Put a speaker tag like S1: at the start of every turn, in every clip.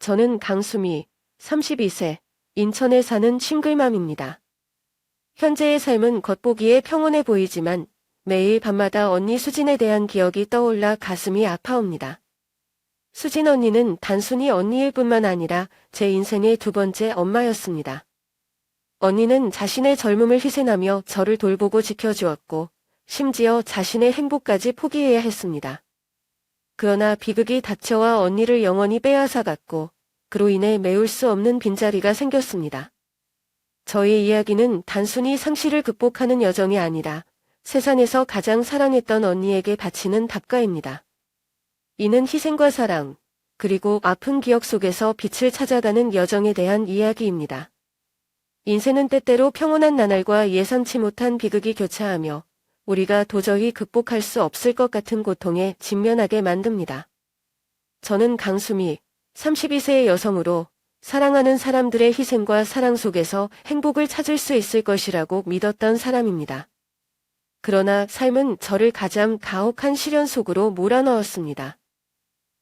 S1: 저는 강수미, 32세, 인천에 사는 싱글맘입니다. 현재의 삶은 겉보기에 평온해 보이지만 매일 밤마다 언니 수진에 대한 기억이 떠올라 가슴이 아파옵니다. 수진 언니는 단순히 언니일 뿐만 아니라 제 인생의 두 번째 엄마였습니다. 언니는 자신의 젊음을 희생하며 저를 돌보고 지켜주었고 심지어 자신의 행복까지 포기해야 했습니다. 그러나 비극이 닥쳐와 언니를 영원히 빼앗아갔고 그로 인해 메울 수 없는 빈자리가 생겼습니다. 저의 이야기는 단순히 상실을 극복하는 여정이 아니라 세상에서 가장 사랑했던 언니에게 바치는 답가입니다. 이는 희생과 사랑, 그리고 아픈 기억 속에서 빛을 찾아가는 여정에 대한 이야기입니다. 인생은 때때로 평온한 나날과 예상치 못한 비극이 교차하며 우리가 도저히 극복할 수 없을 것 같은 고통에 직면하게 만듭니다. 저는 강수미, 32세의 여성으로 사랑하는 사람들의 희생과 사랑 속에서 행복을 찾을 수 있을 것이라고 믿었던 사람입니다. 그러나 삶은 저를 가장 가혹한 시련 속으로 몰아넣었습니다.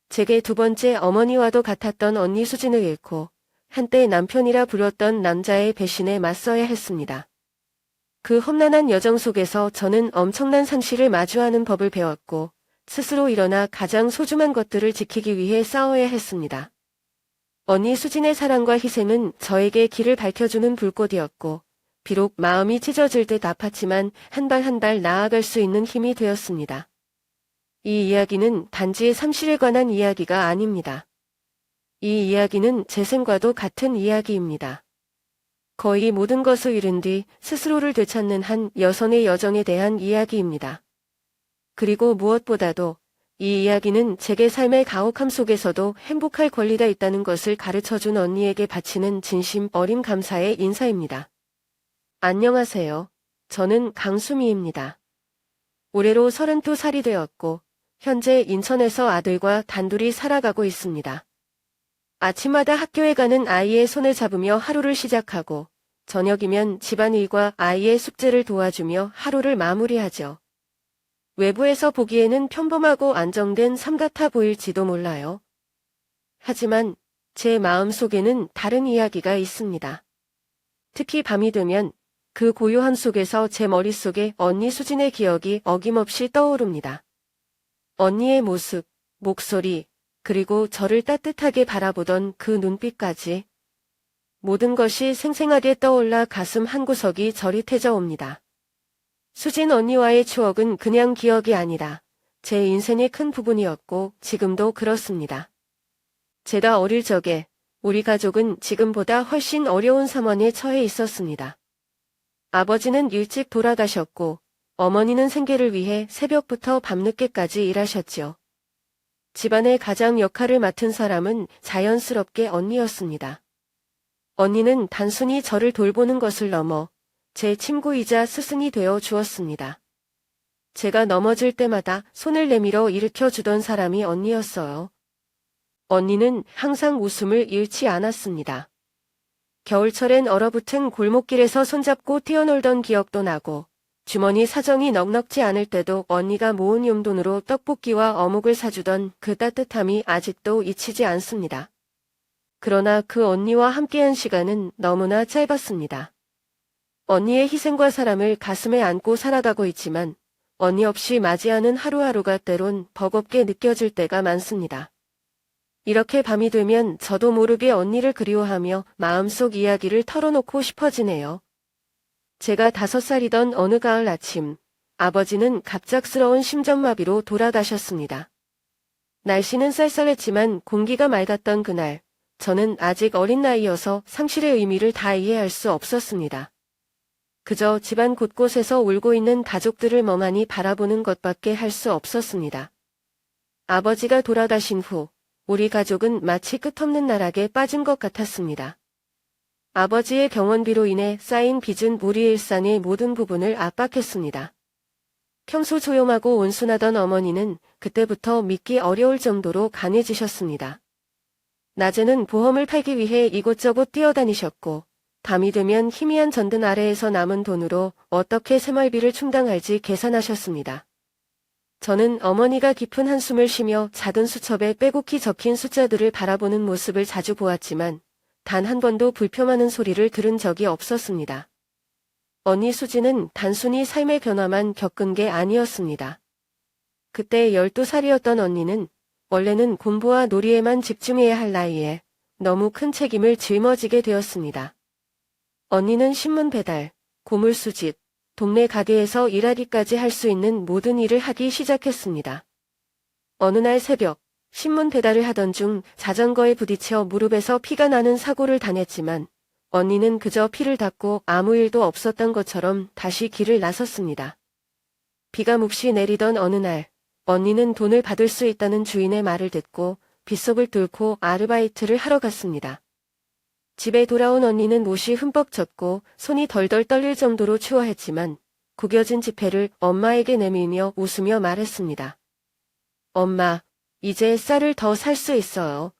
S1: 제게 두 번째 어머니와도 같았던 언니 수진을 잃고 한때 남편이라 불렀던 남자의 배신에 맞서야 했습니다. 그 험난한 여정 속에서 저는 엄청난 상실을 마주하는 법을 배웠고 스스로 일어나 가장 소중한 것들을 지키기 위해 싸워야 했습니다. 언니 수진의 사랑과 희생은 저에게 길을 밝혀주는 불꽃이었고 비록 마음이 찢어질 듯 아팠지만 한 발 한 발 나아갈 수 있는 힘이 되었습니다. 이 이야기는 단지 상실에 관한 이야기가 아닙니다. 이 이야기는 제 생과도 같은 이야기입니다. 거의 모든 것을 잃은 뒤 스스로를 되찾는 한 여성의 여정에 대한 이야기입니다. 그리고 무엇보다도 이 이야기는 제게 삶의 가혹함 속에서도 행복할 권리가 있다는 것을 가르쳐준 언니에게 바치는 진심 어린 감사의 인사입니다. 안녕하세요. 저는 강수미입니다. 올해로 32살이 되었고 현재 인천에서 아들과 단둘이 살아가고 있습니다. 아침마다 학교에 가는 아이의 손을 잡으며 하루를 시작하고 저녁이면 집안일과 아이의 숙제를 도와주며 하루를 마무리하죠. 외부에서 보기에는 평범하고 안정된 삶 같아 보일지도 몰라요. 하지만 제 마음속에는 다른 이야기가 있습니다. 특히 밤이 되면 그 고요함 속에서 제 머릿속에 언니 수진의 기억이 어김없이 떠오릅니다. 언니의 모습, 목소리, 그리고 저를 따뜻하게 바라보던 그 눈빛까지 모든 것이 생생하게 떠올라 가슴 한구석이 저릿해져 옵니다. 수진 언니와의 추억은 그냥 기억이 아니라 제 인생의 큰 부분이었고 지금도 그렇습니다. 제가 어릴 적에 우리 가족은 지금보다 훨씬 어려운 상황에 처해 있었습니다. 아버지는 일찍 돌아가셨고 어머니는 생계를 위해 새벽부터 밤늦게까지 일하셨지요. 집안의 가장 역할을 맡은 사람은 자연스럽게 언니였습니다. 언니는 단순히 저를 돌보는 것을 넘어 제 친구이자 스승이 되어 주었습니다. 제가 넘어질 때마다 손을 내밀어 일으켜주던 사람이 언니였어요. 언니는 항상 웃음을 잃지 않았습니다. 겨울철엔 얼어붙은 골목길에서 손잡고 뛰어놀던 기억도 나고 주머니 사정이 넉넉지 않을 때도 언니가 모은 용돈으로 떡볶이와 어묵을 사주던 그 따뜻함이 아직도 잊히지 않습니다. 그러나 그 언니와 함께한 시간은 너무나 짧았습니다. 언니의 희생과 사랑을 가슴에 안고 살아가고 있지만 언니 없이 맞이하는 하루하루가 때론 버겁게 느껴질 때가 많습니다. 이렇게 밤이 되면 저도 모르게 언니를 그리워하며 마음속 이야기를 털어놓고 싶어지네요. 제가 5살이던 어느 가을 아침, 아버지는 갑작스러운 심장마비로 돌아가셨습니다. 날씨는 쌀쌀했지만 공기가 맑았던 그날, 저는 아직 어린 나이여서 상실의 의미를 다 이해할 수 없었습니다. 그저 집안 곳곳에서 울고 있는 가족들을 멍하니 바라보는 것밖에 할 수 없었습니다. 아버지가 돌아가신 후 우리 가족은 마치 끝없는 나락에 빠진 것 같았습니다. 아버지의 병원비로 인해 쌓인 빚은 우리 일상의 모든 부분을 압박했습니다. 평소 조용하고 온순하던 어머니는 그때부터 믿기 어려울 정도로 강해지셨습니다. 낮에는 보험을 팔기 위해 이곳저곳 뛰어다니셨고 밤이 되면 희미한 전등 아래에서 남은 돈으로 어떻게 생활비를 충당할지 계산하셨습니다. 저는 어머니가 깊은 한숨을 쉬며 작은 수첩에 빼곡히 적힌 숫자들을 바라보는 모습을 자주 보았지만 단 한 번도 불평하는 소리를 들은 적이 없었습니다. 언니 수지는 단순히 삶의 변화만 겪은 게 아니었습니다. 그때 12살이었던 언니는 원래는 공부와 놀이에만 집중해야 할 나이에 너무 큰 책임을 짊어지게 되었습니다. 언니는 신문 배달, 고물 수집, 동네 가게에서 일하기까지 할 수 있는 모든 일을 하기 시작했습니다. 어느 날 새벽, 신문 배달을 하던 중 자전거에 부딪혀 무릎에서 피가 나는 사고를 당했지만 언니는 그저 피를 닦고 아무 일도 없었던 것처럼 다시 길을 나섰습니다. 비가 묵시 내리던 어느 날, 언니는 돈을 받을 수 있다는 주인의 말을 듣고 빗속을 뚫고 아르바이트를 하러 갔습니다. 집에 돌아온 언니는 옷이 흠뻑 젖고 손이 덜덜 떨릴 정도로 추워했지만 구겨진 지폐를 엄마에게 내밀며 웃으며 말했습니다. 엄마, 이제 쌀을 더 살 수 있어요.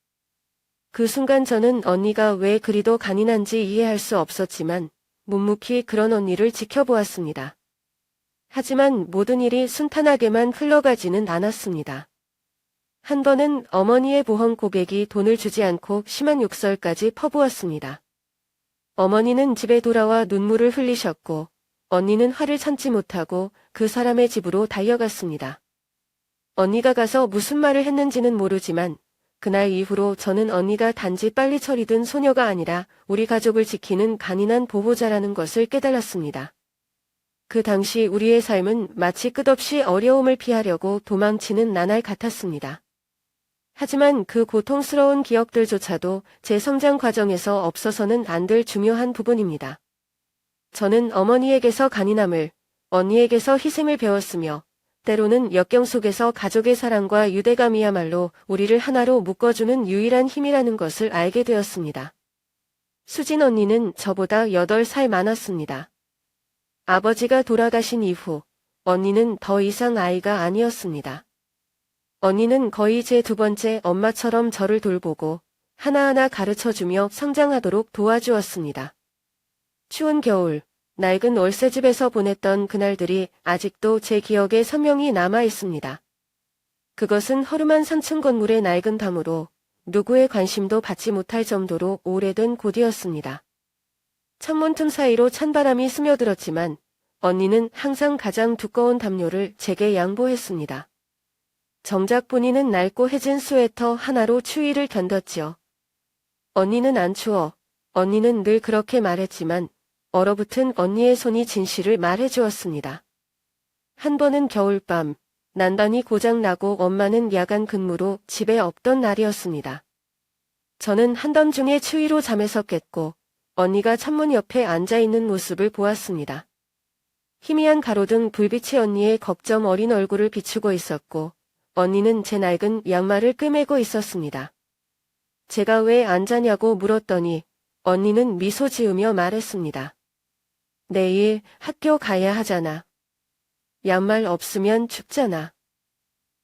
S1: 그 순간 저는 언니가 왜 그리도 간인한지 이해할 수 없었지만 묵묵히 그런 언니를 지켜보았습니다. 하지만 모든 일이 순탄하게만 흘러가지는 않았습니다. 한 번은 어머니의 보험 고객이 돈을 주지 않고 심한 욕설까지 퍼부었습니다. 어머니는 집에 돌아와 눈물을 흘리셨고 언니는 화를 참지 못하고 그 사람의 집으로 달려갔습니다. 언니가 가서 무슨 말을 했는지는 모르지만 그날 이후로 저는 언니가 단지 빨리 처리된 소녀가 아니라 우리 가족을 지키는 간인한 보호자라는 것을 깨달았습니다. 그 당시 우리의 삶은 마치 끝없이 어려움을 피하려고 도망치는 나날 같았습니다. 하지만 그 고통스러운 기억들조차도 제 성장 과정에서 없어서는 안 될 중요한 부분입니다. 저는 어머니에게서 간인함을, 언니에게서 희생을 배웠으며 때로는 역경 속에서 가족의 사랑과 유대감이야말로 우리를 하나로 묶어주는 유일한 힘이라는 것을 알게 되었습니다. 수진 언니는 저보다 8살 많았습니다. 아버지가 돌아가신 이후 언니는 더 이상 아이가 아니었습니다. 언니는 거의 제 두 번째 엄마처럼 저를 돌보고 하나하나 가르쳐주며 성장하도록 도와주었습니다. 추운 겨울, 낡은 월세집에서 보냈던 그날들이 아직도 제 기억에 선명히 남아 있습니다. 그것은 허름한 3층 건물의 낡은 방으로 누구의 관심도 받지 못할 정도로 오래된 곳이었습니다. 창문 틈 사이로 찬바람이 스며들었지만 언니는 항상 가장 두꺼운 담요를 제게 양보했습니다. 정작 본인은 낡고 해진 스웨터 하나로 추위를 견뎠지요. 언니는 안 추워. 언니는 늘 그렇게 말했지만 얼어붙은 언니의 손이 진실을 말해주었습니다. 한 번은 겨울밤, 난방이 고장나고 엄마는 야간 근무로 집에 없던 날이었습니다. 저는 한밤중에 추위로 잠에서 깼고 언니가 창문 옆에 앉아있는 모습을 보았습니다. 희미한 가로등 불빛이 언니의 걱정 어린 얼굴을 비추고 있었고 언니는 제 낡은 양말을 꿰매고 있었습니다. 제가 왜 안 자냐고 물었더니 언니는 미소 지으며 말했습니다. 내일 학교 가야 하잖아. 양말 없으면 춥잖아.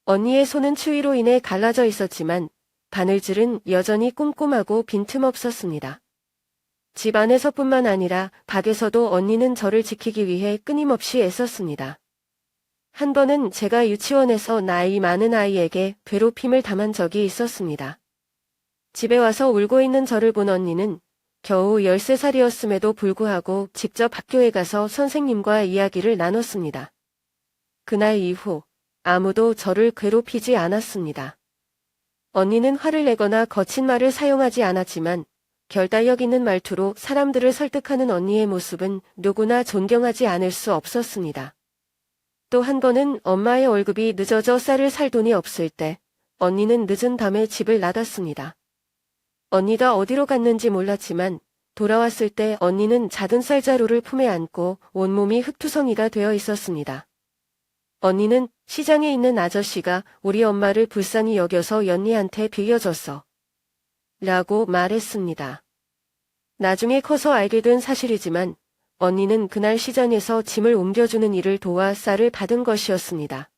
S1: 언니의 손은 추위로 인해 갈라져 있었지만 바늘질은 여전히 꼼꼼하고 빈틈없었습니다. 집 안에서뿐만 아니라 밖에서도 언니는 저를 지키기 위해 끊임없이 애썼습니다. 한 번은 제가 유치원에서 나이 많은 아이에게 괴롭힘을 당한 적이 있었습니다. 집에 와서 울고 있는 저를 본 언니는 겨우 13살이었음에도 불구하고 직접 학교에 가서 선생님과 이야기를 나눴습니다. 그날 이후 아무도 저를 괴롭히지 않았습니다. 언니는 화를 내거나 거친 말을 사용하지 않았지만 결단력 있는 말투로 사람들을 설득하는 언니의 모습은 누구나 존경하지 않을 수 없었습니다. 또 한 번은 엄마의 월급이 늦어져 쌀을 살 돈이 없을 때 언니는 늦은 밤에 집을 나갔습니다. 언니가 어디로 갔는지 몰랐지만 돌아왔을 때 언니는 작은 쌀자루를 품에 안고 온몸이 흙투성이가 되어 있었습니다. 언니는 시장에 있는 아저씨가 우리 엄마를 불쌍히 여겨서 연희한테 빌려줬어. 라고 말했습니다. 나중에 커서 알게 된 사실이지만 언니는 그날 시장에서 짐을 옮겨주는 일을 도와 쌀을 받은 것이었습니다.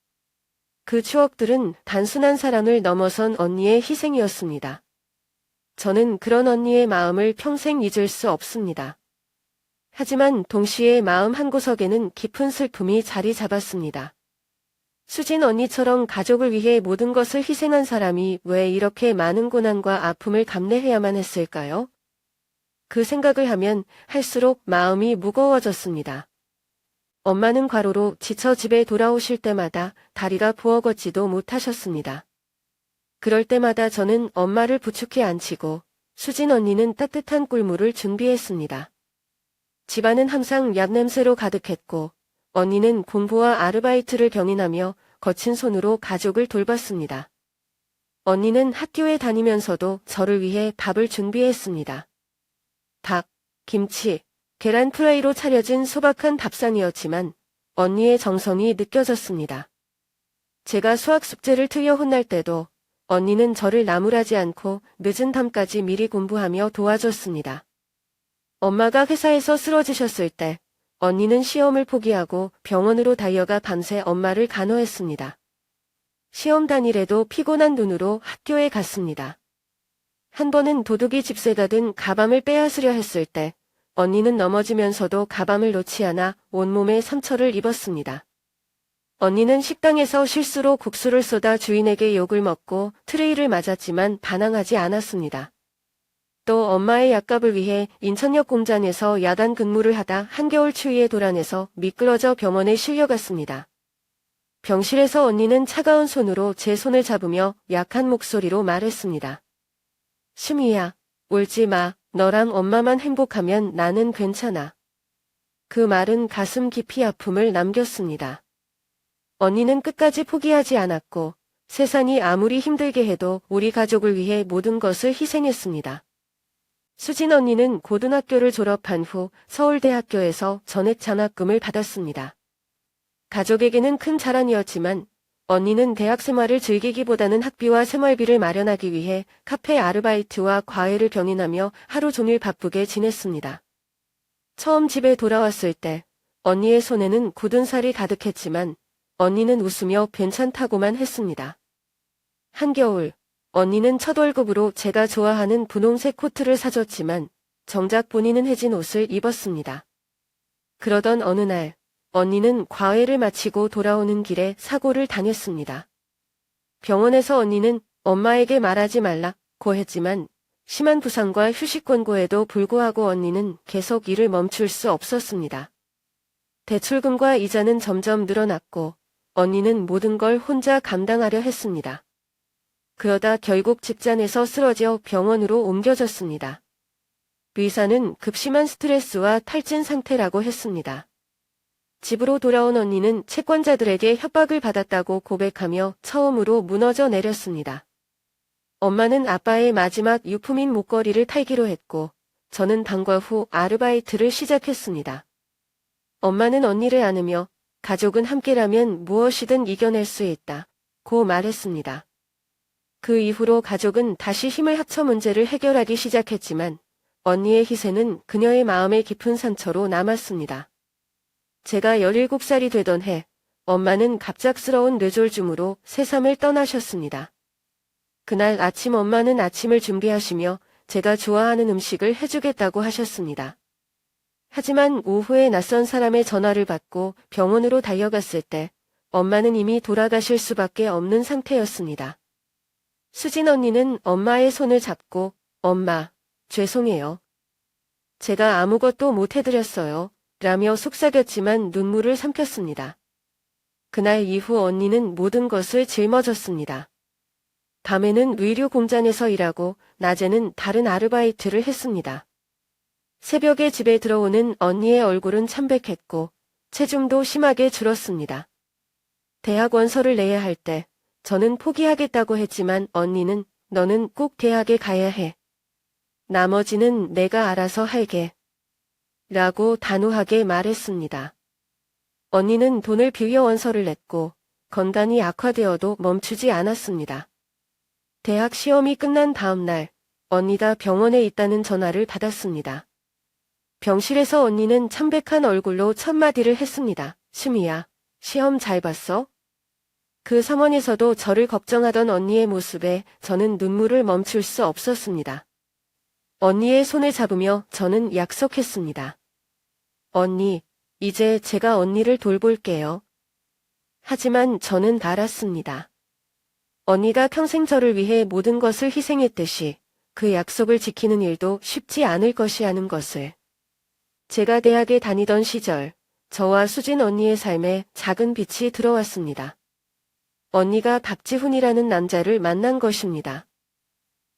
S1: 그 추억들은 단순한 사랑을 넘어선 언니의 희생이었습니다. 저는 그런 언니의 마음을 평생 잊을 수 없습니다. 하지만 동시에 마음 한구석에는 깊은 슬픔이 자리 잡았습니다. 수진 언니처럼 가족을 위해 모든 것을 희생한 사람이 왜 이렇게 많은 고난과 아픔을 감내해야만 했을까요? 그 생각을 하면 할수록 마음이 무거워졌습니다. 엄마는 과로로 지쳐 집에 돌아오실 때마다 다리가 부어 걷지도 못하셨습니다. 그럴 때마다 저는 엄마를 부축해 앉히고 수진 언니는 따뜻한 꿀물을 준비했습니다. 집안은 항상 약 냄새로 가득했고 언니는 공부와 아르바이트를 병행하며 거친 손으로 가족을 돌봤습니다. 언니는 학교에 다니면서도 저를 위해 밥을 준비했습니다. 닭, 김치, 계란 프라이로 차려진 소박한 밥상이었지만 언니의 정성이 느껴졌습니다. 제가 수학 숙제를 틀려 혼날 때도 언니는 저를 나무라지 않고 늦은 밤까지 미리 공부하며 도와줬습니다. 엄마가 회사에서 쓰러지셨을 때 언니는 시험을 포기하고 병원으로 달려가 밤새 엄마를 간호했습니다. 시험 당일에도 피곤한 눈으로 학교에 갔습니다. 한 번은 도둑이 집세다 든 가방을 빼앗으려 했을 때 언니는 넘어지면서도 가방을 놓지 않아 온몸에 상처를 입었습니다. 언니는 식당에서 실수로 국수를 쏟아 주인에게 욕을 먹고 트레이를 맞았지만 반항하지 않았습니다. 또 엄마의 약값을 위해 인천역 공장에서 야간 근무를 하다 한겨울 추위에 도란해서 미끄러져 병원에 실려갔습니다. 병실에서 언니는 차가운 손으로 제 손을 잡으며 약한 목소리로 말했습니다. 심희야, 울지 마. 너랑 엄마만 행복하면 나는 괜찮아. 그 말은 가슴 깊이 아픔을 남겼습니다. 언니는 끝까지 포기하지 않았고 세상이 아무리 힘들게 해도 우리 가족을 위해 모든 것을 희생했습니다. 수진 언니는 고등학교를 졸업한 후 서울대학교에서 전액 장학금을 받았습니다. 가족에게는 큰 자랑이었지만 언니는 대학 생활을 즐기기보다는 학비와 생활비를 마련하기 위해 카페 아르바이트와 과외를 병행하며 하루 종일 바쁘게 지냈습니다. 처음 집에 돌아왔을 때 언니의 손에는 굳은 살이 가득했지만 언니는 웃으며 괜찮다고만 했습니다. 한겨울, 언니는 첫 월급으로 제가 좋아하는 분홍색 코트를 사줬지만 정작 본인은 해진 옷을 입었습니다. 그러던 어느 날 언니는 과외를 마치고 돌아오는 길에 사고를 당했습니다. 병원에서 언니는 엄마에게 말하지 말라고 했지만 심한 부상과 휴식 권고에도 불구하고 언니는 계속 일을 멈출 수 없었습니다. 대출금과 이자는 점점 늘어났고 언니는 모든 걸 혼자 감당하려 했습니다. 그러다 결국 직장에서 쓰러져 병원으로 옮겨졌습니다. 의사는 급심한 스트레스와 탈진 상태라고 했습니다. 집으로 돌아온 언니는 채권자들에게 협박을 받았다고 고백하며 처음으로 무너져 내렸습니다. 엄마는 아빠의 마지막 유품인 목걸이를 팔기로 했고 저는 방과 후 아르바이트를 시작했습니다. 엄마는 언니를 안으며 가족은 함께라면 무엇이든 이겨낼 수 있다고 말했습니다. 그 이후로 가족은 다시 힘을 합쳐 문제를 해결하기 시작했지만 언니의 희생은 그녀의 마음의 깊은 상처로 남았습니다. 제가 17살이 되던 해 엄마는 갑작스러운 뇌졸중으로 세상을 떠나셨습니다. 그날 아침 엄마는 아침을 준비하시며 제가 좋아하는 음식을 해주겠다고 하셨습니다. 하지만 오후에 낯선 사람의 전화를 받고 병원으로 달려갔을 때 엄마는 이미 돌아가실 수밖에 없는 상태였습니다. 수진 언니는 엄마의 손을 잡고 엄마, 죄송해요. 제가 아무것도 못 해드렸어요. 라며 속삭였지만 눈물을 삼켰습니다. 그날 이후 언니는 모든 것을 짊어졌습니다. 밤에는 의류 공장에서 일하고 낮에는 다른 아르바이트를 했습니다. 새벽에 집에 들어오는 언니의 얼굴은 참백했고 체중도 심하게 줄었습니다. 대학 원서를 내야 할 때 저는 포기하겠다고 했지만 언니는 너는 꼭 대학에 가야 해. 나머지는 내가 알아서 할게. 라고 단호하게 말했습니다. 언니는 돈을 빌려 원서를 냈고 건강이 악화되어도 멈추지 않았습니다. 대학 시험이 끝난 다음 날 언니가 병원에 있다는 전화를 받았습니다. 병실에서 언니는 참백한 얼굴로 첫 마디를 했습니다. 심희야, 시험 잘 봤어? 그 상황에서도 저를 걱정하던 언니의 모습에 저는 눈물을 멈출 수 없었습니다. 언니의 손을 잡으며 저는 약속했습니다. 언니, 이제 제가 언니를 돌볼게요. 하지만 저는 알았습니다. 언니가 평생 저를 위해 모든 것을 희생했듯이 그 약속을 지키는 일도 쉽지 않을 것이라는 것을. 제가 대학에 다니던 시절, 저와 수진 언니의 삶에 작은 빛이 들어왔습니다. 언니가 박지훈이라는 남자를 만난 것입니다.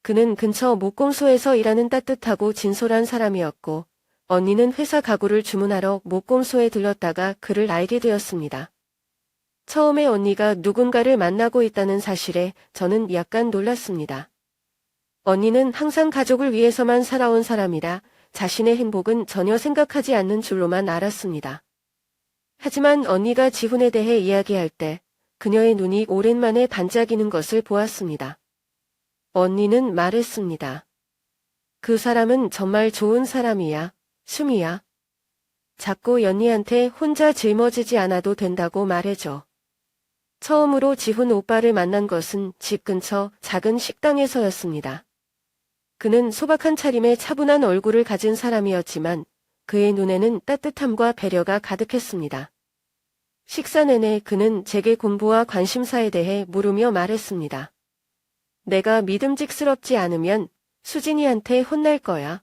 S1: 그는 근처 목공소에서 일하는 따뜻하고 진솔한 사람이었고, 언니는 회사 가구를 주문하러 목공소에 들렀다가 그를 알게 되었습니다. 처음에 언니가 누군가를 만나고 있다는 사실에 저는 약간 놀랐습니다. 언니는 항상 가족을 위해서만 살아온 사람이라 자신의 행복은 전혀 생각하지 않는 줄로만 알았습니다. 하지만 언니가 지훈에 대해 이야기할 때 그녀의 눈이 오랜만에 반짝이는 것을 보았습니다. 언니는 말했습니다. 그 사람은 정말 좋은 사람이야, 수미야. 자꾸 연희한테 혼자 짊어지지 않아도 된다고 말해줘. 처음으로 지훈 오빠를 만난 것은 집 근처 작은 식당에서였습니다. 그는 소박한 차림에 차분한 얼굴을 가진 사람이었지만 그의 눈에는 따뜻함과 배려가 가득했습니다. 식사 내내 그는 제게 공부와 관심사에 대해 물으며 말했습니다. 내가 믿음직스럽지 않으면 수진이한테 혼날 거야.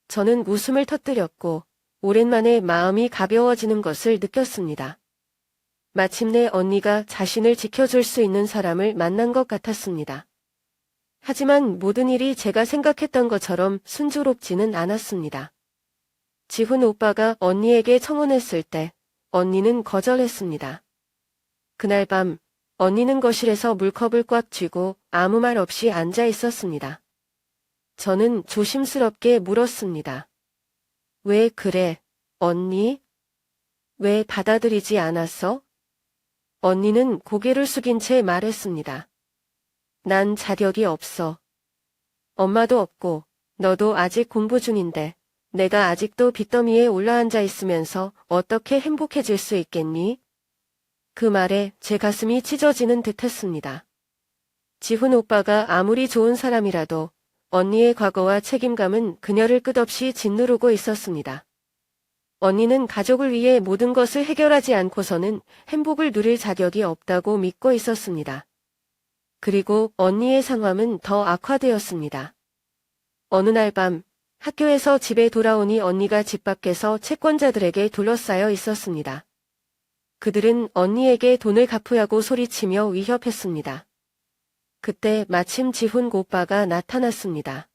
S1: 저는 웃음을 터뜨렸고 오랜만에 마음이 가벼워지는 것을 느꼈습니다. 마침내 언니가 자신을 지켜줄 수 있는 사람을 만난 것 같았습니다. 하지만 모든 일이 제가 생각했던 것처럼 순조롭지는 않았습니다. 지훈 오빠가 언니에게 청혼했을 때 언니는 거절했습니다. 그날 밤 언니는 거실에서 물컵을 꽉 쥐고 아무 말 없이 앉아 있었습니다. 저는 조심스럽게 물었습니다. 왜 그래, 언니? 왜 받아들이지 않았어? 언니는 고개를 숙인 채 말했습니다. 난 자격이 없어. 엄마도 없고 너도 아직 공부 중인데 내가 아직도 빚더미에 올라앉아 있으면서 어떻게 행복해질 수 있겠니? 그 말에 제 가슴이 찢어지는 듯 했습니다. 지훈 오빠가 아무리 좋은 사람이라도 언니의 과거와 책임감은 그녀를 끝없이 짓누르고 있었습니다. 언니는 가족을 위해 모든 것을 해결하지 않고서는 행복을 누릴 자격이 없다고 믿고 있었습니다. 그리고 언니의 상황은 더 악화되었습니다. 어느 날 밤 학교에서 집에 돌아오니 언니가 집 밖에서 채권자들에게 둘러싸여 있었습니다. 그들은 언니에게 돈을 갚으라고 소리치며 위협했습니다. 그때 마침 지훈 오빠가 나타났습니다.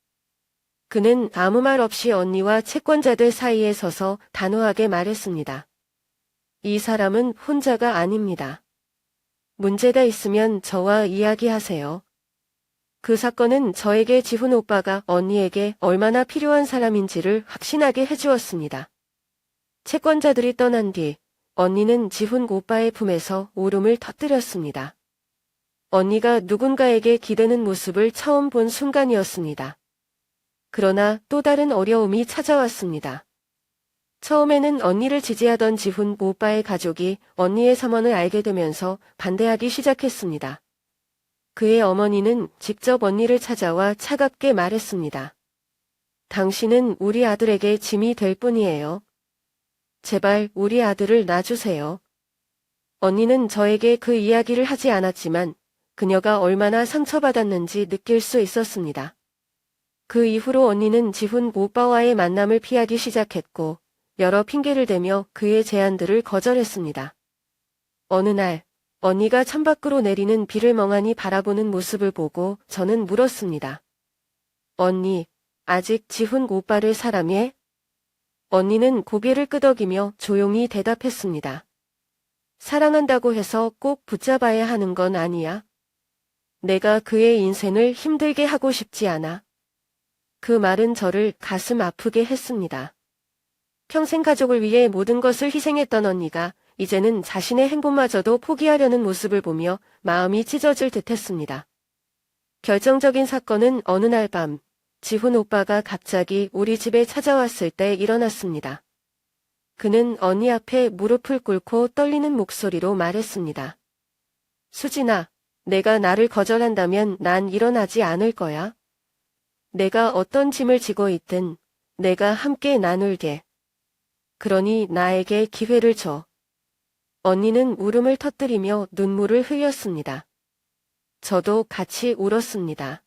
S1: 그는 아무 말 없이 언니와 채권자들 사이에 서서 단호하게 말했습니다. 이 사람은 혼자가 아닙니다. 문제가 있으면 저와 이야기하세요. 그 사건은 저에게 지훈 오빠가 언니에게 얼마나 필요한 사람인지를 확신하게 해주었습니다. 채권자들이 떠난 뒤 언니는 지훈 오빠의 품에서 울음을 터뜨렸습니다. 언니가 누군가에게 기대는 모습을 처음 본 순간이었습니다. 그러나 또 다른 어려움이 찾아왔습니다. 처음에는 언니를 지지하던 지훈 오빠의 가족이 언니의 선언을 알게 되면서 반대하기 시작했습니다. 그의 어머니는 직접 언니를 찾아와 차갑게 말했습니다. 당신은 우리 아들에게 짐이 될 뿐이에요. 제발 우리 아들을 놔주세요. 언니는 저에게 그 이야기를 하지 않았지만 그녀가 얼마나 상처받았는지 느낄 수 있었습니다. 그 이후로 언니는 지훈 오빠와의 만남을 피하기 시작했고 여러 핑계를 대며 그의 제안들을 거절했습니다. 어느 날 언니가 창밖으로 내리는 비를 멍하니 바라보는 모습을 보고 저는 물었습니다. 언니, 아직 지훈 오빠를 사랑해? 언니는 고개를 끄덕이며 조용히 대답했습니다. 사랑한다고 해서 꼭 붙잡아야 하는 건 아니야. 내가 그의 인생을 힘들게 하고 싶지 않아. 그 말은 저를 가슴 아프게 했습니다. 평생 가족을 위해 모든 것을 희생했던 언니가 이제는 자신의 행복마저도 포기하려는 모습을 보며 마음이 찢어질 듯했습니다. 결정적인 사건은 어느 날 밤 지훈 오빠가 갑자기 우리 집에 찾아왔을 때 일어났습니다. 그는 언니 앞에 무릎을 꿇고 떨리는 목소리로 말했습니다. 수진아, 내가 나를 거절한다면 난 일어나지 않을 거야. 내가 어떤 짐을 지고 있든 내가 함께 나눌게. 그러니 나에게 기회를 줘. 언니는 울음을 터뜨리며 눈물을 흘렸습니다. 저도 같이 울었습니다.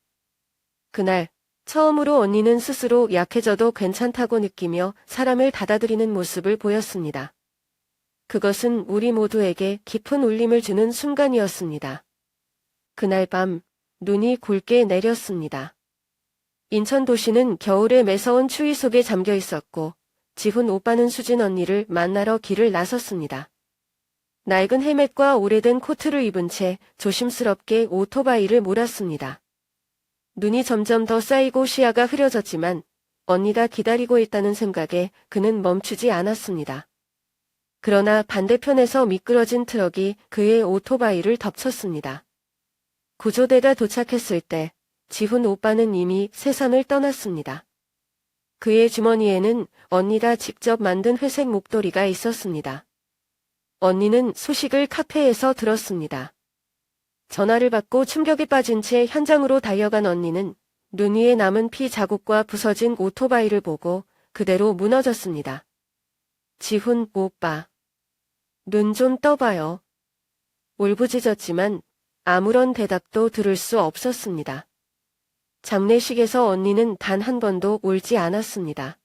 S1: 그날 처음으로 언니는 스스로 약해져도 괜찮다고 느끼며 사람을 받아들이는 모습을 보였습니다. 그것은 우리 모두에게 깊은 울림을 주는 순간이었습니다. 그날 밤 눈이 굵게 내렸습니다. 인천 도시는 겨울의 매서운 추위 속에 잠겨 있었고 지훈 오빠는 수진 언니를 만나러 길을 나섰습니다. 낡은 헬멧과 오래된 코트를 입은 채 조심스럽게 오토바이를 몰았습니다. 눈이 점점 더 쌓이고 시야가 흐려졌지만 언니가 기다리고 있다는 생각에 그는 멈추지 않았습니다. 그러나 반대편에서 미끄러진 트럭이 그의 오토바이를 덮쳤습니다. 구조대가 도착했을 때 지훈 오빠는 이미 세상을 떠났습니다. 그의 주머니에는 언니가 직접 만든 회색 목도리가 있었습니다. 언니는 소식을 카페에서 들었습니다. 전화를 받고 충격에 빠진 채 현장으로 달려간 언니는 눈 위에 남은 피 자국과 부서진 오토바이를 보고 그대로 무너졌습니다. 지훈 오빠. 눈 좀 떠봐요. 울부짖었지만 아무런 대답도 들을 수 없었습니다. 장례식에서 언니는 단 한 번도 울지 않았습니다.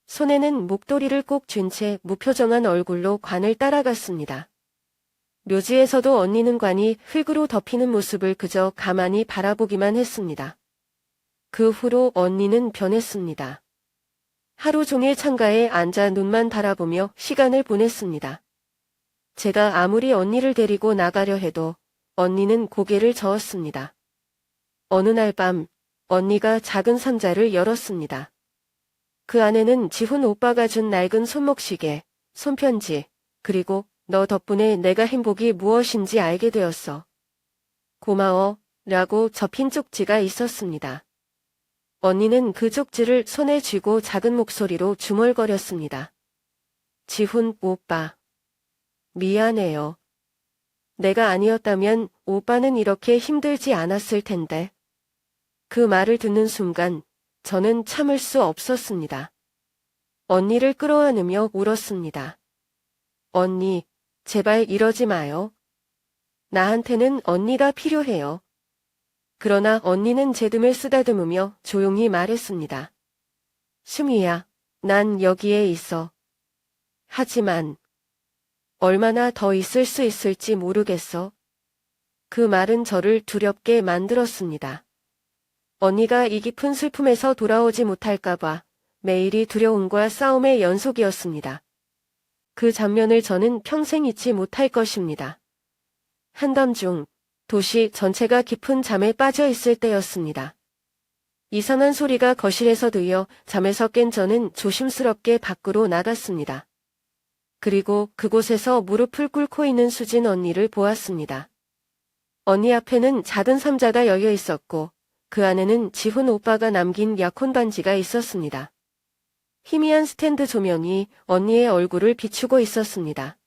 S1: 손에는 목도리를 꼭 쥔 채 무표정한 얼굴로 관을 따라갔습니다. 묘지에서도 언니는 관이 흙으로 덮이는 모습을 그저 가만히 바라보기만 했습니다. 그 후로 언니는 변했습니다. 하루 종일 창가에 앉아 눈만 바라보며 시간을 보냈습니다. 제가 아무리 언니를 데리고 나가려 해도 언니는 고개를 저었습니다. 어느 날 밤 언니가 작은 상자를 열었습니다. 그 안에는 지훈 오빠가 준 낡은 손목시계, 손편지, 그리고 너 덕분에 내가 행복이 무엇인지 알게 되었어. 고마워 라고 접힌 쪽지가 있었습니다. 언니는 그 쪽지를 손에 쥐고 작은 목소리로 중얼거렸습니다. 지훈 오빠. 미안해요. 내가 아니었다면 오빠는 이렇게 힘들지 않았을 텐데. 그 말을 듣는 순간 저는 참을 수 없었습니다. 언니를 끌어안으며 울었습니다. 언니, 제발 이러지 마요. 나한테는 언니가 필요해요. 그러나 언니는 제 등을 쓰다듬으며 조용히 말했습니다. 수미야, 난 여기에 있어. 하지만 얼마나 더 있을 수 있을지 모르겠어. 그 말은 저를 두렵게 만들었습니다. 언니가 이 깊은 슬픔에서 돌아오지 못할까봐 매일이 두려움과 싸움의 연속이었습니다. 그 장면을 저는 평생 잊지 못할 것입니다. 한밤중 도시 전체가 깊은 잠에 빠져 있을 때였습니다. 이상한 소리가 거실에서 들려 잠에서 깬 저는 조심스럽게 밖으로 나갔습니다. 그리고 그곳에서 무릎을 꿇고 있는 수진 언니를 보았습니다. 언니 앞에는 작은 상자가 열려 있었고 그 안에는 지훈 오빠가 남긴 약혼 반지가 있었습니다. 희미한 스탠드 조명이 언니의 얼굴을 비추고 있었습니다.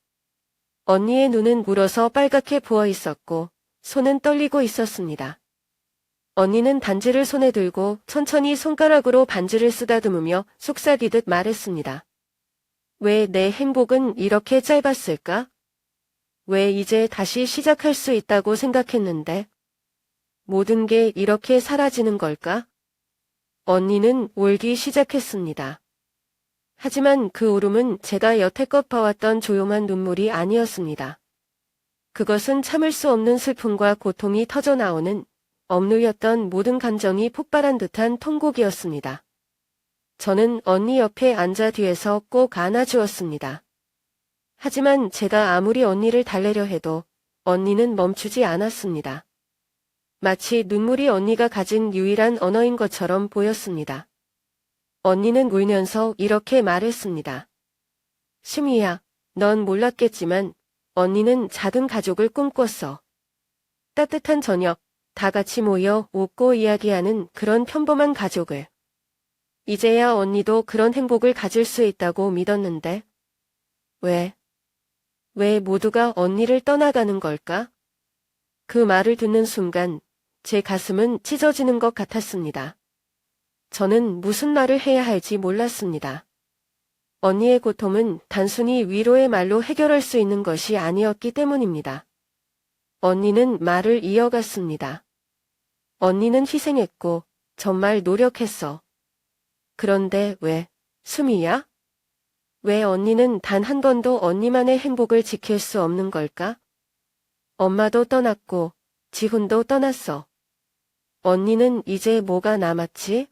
S1: 언니의 눈은 물어서 빨갛게 부어 있었고 손은 떨리고 있었습니다. 언니는 반지를 손에 들고 천천히 손가락으로 반지를 쓰다듬으며 속삭이듯 말했습니다. 왜 내 행복은 이렇게 짧았을까? 왜 이제 다시 시작할 수 있다고 생각했는데 모든 게 이렇게 사라지는 걸까? 언니는 울기 시작했습니다. 하지만 그 울음은 제가 여태껏 봐왔던 조용한 눈물이 아니었습니다. 그것은 참을 수 없는 슬픔과 고통이 터져나오는 억눌렸던 모든 감정이 폭발한 듯한 통곡이었습니다. 저는 언니 옆에 앉아 뒤에서 꼭 안아주었습니다. 하지만 제가 아무리 언니를 달래려 해도 언니는 멈추지 않았습니다. 마치 눈물이 언니가 가진 유일한 언어인 것처럼 보였습니다. 언니는 울면서 이렇게 말했습니다. 수미야, 넌 몰랐겠지만 언니는 작은 가족을 꿈꿨어. 따뜻한 저녁, 다 같이 모여 웃고 이야기하는 그런 평범한 가족을. 이제야 언니도 그런 행복을 가질 수 있다고 믿었는데. 왜 모두가 언니를 떠나가는 걸까? 그 말을 듣는 순간 제 가슴은 찢어지는 것 같았습니다. 저는 무슨 말을 해야 할지 몰랐습니다. 언니의 고통은 단순히 위로의 말로 해결할 수 있는 것이 아니었기 때문입니다. 언니는 말을 이어갔습니다. 언니는 희생했고 정말 노력했어. 그런데 왜, 수미야? 왜 언니는 단 한 번도 언니만의 행복을 지킬 수 없는 걸까? 엄마도 떠났고 지훈도 떠났어. 언니는 이제 뭐가 남았지?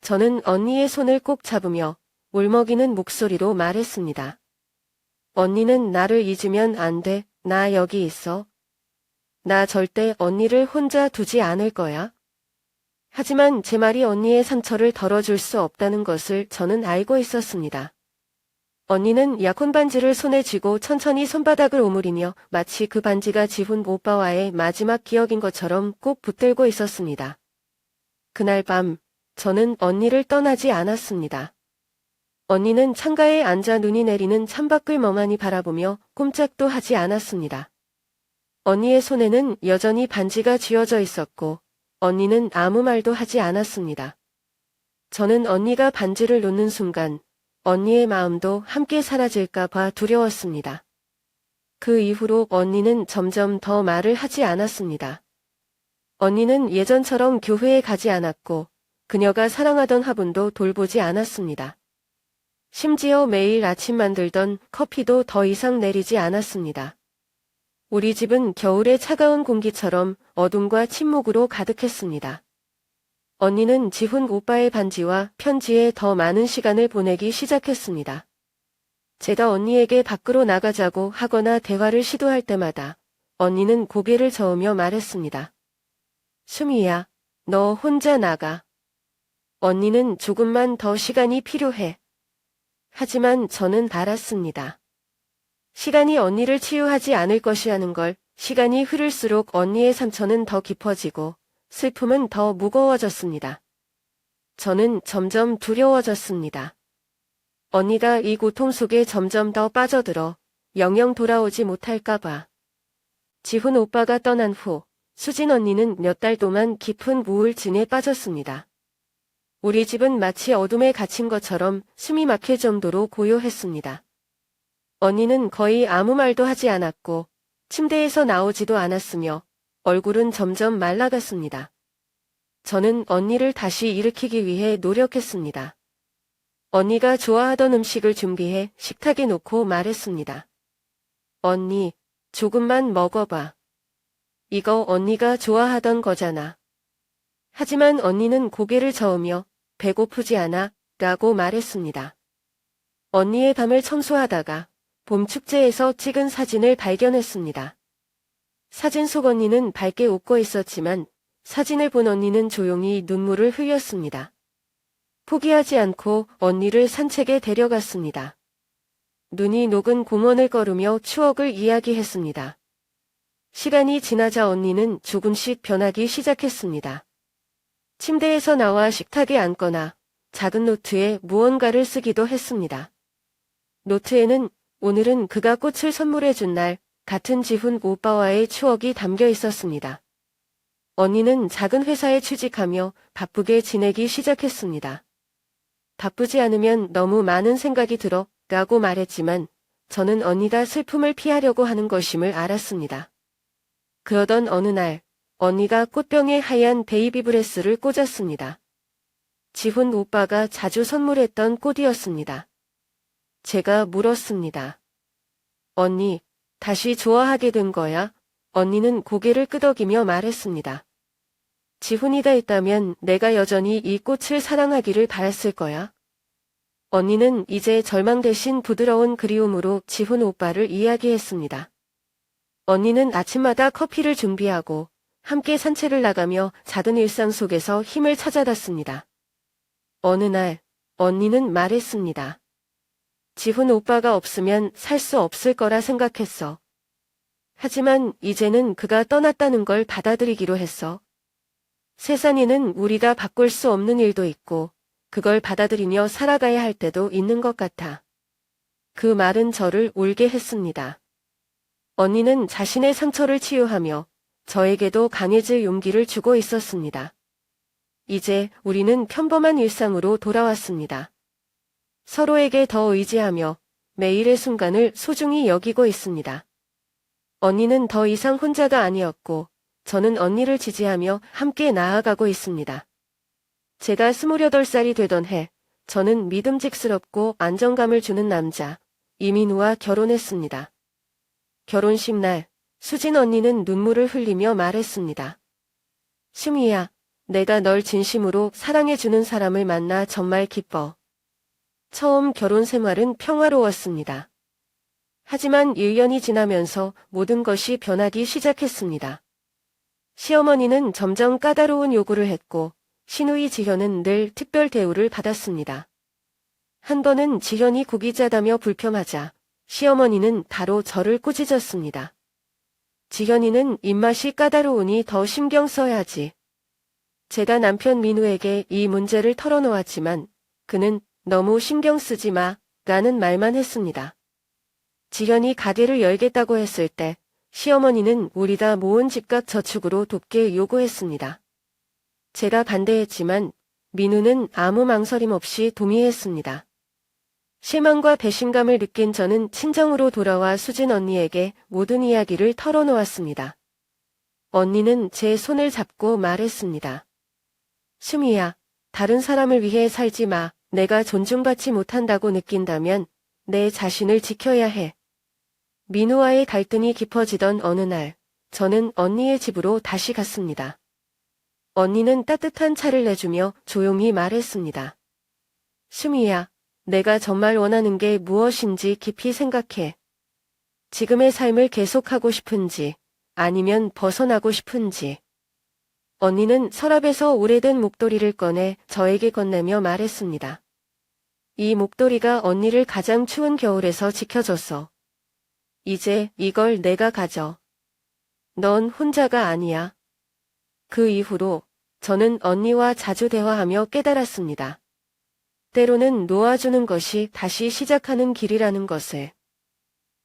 S1: 저는 언니의 손을 꼭 잡으며 울먹이는 목소리로 말했습니다. 언니는 나를 잊으면 안 돼. 나 여기 있어. 나 절대 언니를 혼자 두지 않을 거야. 하지만 제 말이 언니의 상처를 덜어줄 수 없다는 것을 저는 알고 있었습니다. 언니는 약혼 반지를 손에 쥐고 천천히 손바닥을 오므리며 마치 그 반지가 지훈 오빠와의 마지막 기억인 것처럼 꼭 붙들고 있었습니다. 그날 밤, 저는 언니를 떠나지 않았습니다. 언니는 창가에 앉아 눈이 내리는 창밖을 멍하니 바라보며 꼼짝도 하지 않았습니다. 언니의 손에는 여전히 반지가 쥐어져 있었고 언니는 아무 말도 하지 않았습니다. 저는 언니가 반지를 놓는 순간 언니의 마음도 함께 사라질까 봐 두려웠습니다. 그 이후로 언니는 점점 더 말을 하지 않았습니다. 언니는 예전처럼 교회에 가지 않았고 그녀가 사랑하던 화분도 돌보지 않았습니다. 심지어 매일 아침 만들던 커피도 더 이상 내리지 않았습니다. 우리 집은 겨울의 차가운 공기처럼 어둠과 침묵으로 가득했습니다. 언니는 지훈 오빠의 반지와 편지에 더 많은 시간을 보내기 시작했습니다. 제가 언니에게 밖으로 나가자고 하거나 대화를 시도할 때마다 언니는 고개를 저으며 말했습니다. 수미야, 너 혼자 나가. 언니는 조금만 더 시간이 필요해. 하지만 저는 알았습니다. 시간이 언니를 치유하지 않을 것이라는 걸. 시간이 흐를수록 언니의 상처는 더 깊어지고 슬픔은 더 무거워졌습니다. 저는 점점 두려워졌습니다. 언니가 이 고통 속에 점점 더 빠져들어 영영 돌아오지 못할까봐. 지훈 오빠가 떠난 후 수진 언니는 몇 달 동안 깊은 우울증에 빠졌습니다. 우리 집은 마치 어둠에 갇힌 것처럼 숨이 막힐 정도로 고요했습니다. 언니는 거의 아무 말도 하지 않았고 침대에서 나오지도 않았으며 얼굴은 점점 말라갔습니다. 저는 언니를 다시 일으키기 위해 노력했습니다. 언니가 좋아하던 음식을 준비해 식탁에 놓고 말했습니다. 언니, 조금만 먹어봐. 이거 언니가 좋아하던 거잖아. 하지만 언니는 고개를 저으며 배고프지 않아 라고 말했습니다. 언니의 밤을 청소하다가 봄 축제에서 찍은 사진을 발견했습니다. 사진 속 언니는 밝게 웃고 있었지만 사진을 본 언니는 조용히 눈물을 흘렸습니다. 포기하지 않고 언니를 산책에 데려갔습니다. 눈이 녹은 공원을 걸으며 추억을 이야기했습니다. 시간이 지나자 언니는 조금씩 변하기 시작했습니다. 침대에서 나와 식탁에 앉거나 작은 노트에 무언가를 쓰기도 했습니다. 노트에는 오늘은 그가 꽃을 선물해준 날 같은 지훈 오빠와의 추억이 담겨 있었습니다. 언니는 작은 회사에 취직하며 바쁘게 지내기 시작했습니다. 바쁘지 않으면 너무 많은 생각이 들어 라고 말했지만 저는 언니가 슬픔을 피하려고 하는 것임을 알았습니다. 그러던 어느 날 언니가 꽃병에 하얀 베이비 브레스를 꽂았습니다. 지훈 오빠가 자주 선물했던 꽃이었습니다. 제가 물었습니다. 언니, 다시 좋아하게 된 거야? 언니는 고개를 끄덕이며 말했습니다. 지훈이가 있다면 내가 여전히 이 꽃을 사랑하기를 바랐을 거야. 언니는 이제 절망 대신 부드러운 그리움으로 지훈 오빠를 이야기했습니다. 언니는 아침마다 커피를 준비하고 함께 산책을 나가며 작은 일상 속에서 힘을 찾아갔습니다. 어느 날 언니는 말했습니다. 지훈 오빠가 없으면 살 수 없을 거라 생각했어. 하지만 이제는 그가 떠났다는 걸 받아들이기로 했어. 세상에는 우리가 바꿀 수 없는 일도 있고 그걸 받아들이며 살아가야 할 때도 있는 것 같아. 그 말은 저를 울게 했습니다. 언니는 자신의 상처를 치유하며 저에게도 강해질 용기를 주고 있었습니다. 이제 우리는 평범한 일상으로 돌아왔습니다. 서로에게 더 의지하며 매일의 순간을 소중히 여기고 있습니다. 언니는 더 이상 혼자가 아니었고 저는 언니를 지지하며 함께 나아가고 있습니다. 제가 28살이 되던 해 저는 믿음직스럽고 안정감을 주는 남자 이민우와 결혼했습니다. 결혼식 날 수진 언니는 눈물을 흘리며 말했습니다. 수미야, 내가 널 진심으로 사랑해주는 사람을 만나 정말 기뻐. 처음 결혼 생활은 평화로웠습니다. 하지만 1년이 지나면서 모든 것이 변하기 시작했습니다. 시어머니는 점점 까다로운 요구를 했고 시누이 지현은 늘 특별 대우를 받았습니다. 한 번은 지현이 국이 짜다며 불평하자 시어머니는 바로 저를 꾸짖었습니다. 지현이는 입맛이 까다로우니 더 신경 써야지. 제가 남편 민우에게 이 문제를 털어놓았지만 그는 너무 신경 쓰지 마 라는 말만 했습니다. 지현이 가게를 열겠다고 했을 때 시어머니는 우리 다 모은 집값 저축으로 돕게 요구했습니다. 제가 반대했지만 민우는 아무 망설임 없이 동의했습니다. 실망과 배신감을 느낀 저는 친정으로 돌아와 수진 언니에게 모든 이야기를 털어놓았습니다. 언니는 제 손을 잡고 말했습니다. 수미야, 다른 사람을 위해 살지 마. 내가 존중받지 못한다고 느낀다면 내 자신을 지켜야 해. 민우와의 갈등이 깊어지던 어느 날, 저는 언니의 집으로 다시 갔습니다. 언니는 따뜻한 차를 내주며 조용히 말했습니다. 수미야, 내가 정말 원하는 게 무엇인지 깊이 생각해. 지금의 삶을 계속하고 싶은지, 아니면 벗어나고 싶은지. 언니는 서랍에서 오래된 목도리를 꺼내 저에게 건네며 말했습니다. 이 목도리가 언니를 가장 추운 겨울에서 지켜줬어. 이제 이걸 내가 가져. 넌 혼자가 아니야. 그 이후로 저는 언니와 자주 대화하며 깨달았습니다. 때로는 놓아주는 것이 다시 시작하는 길이라는 것을.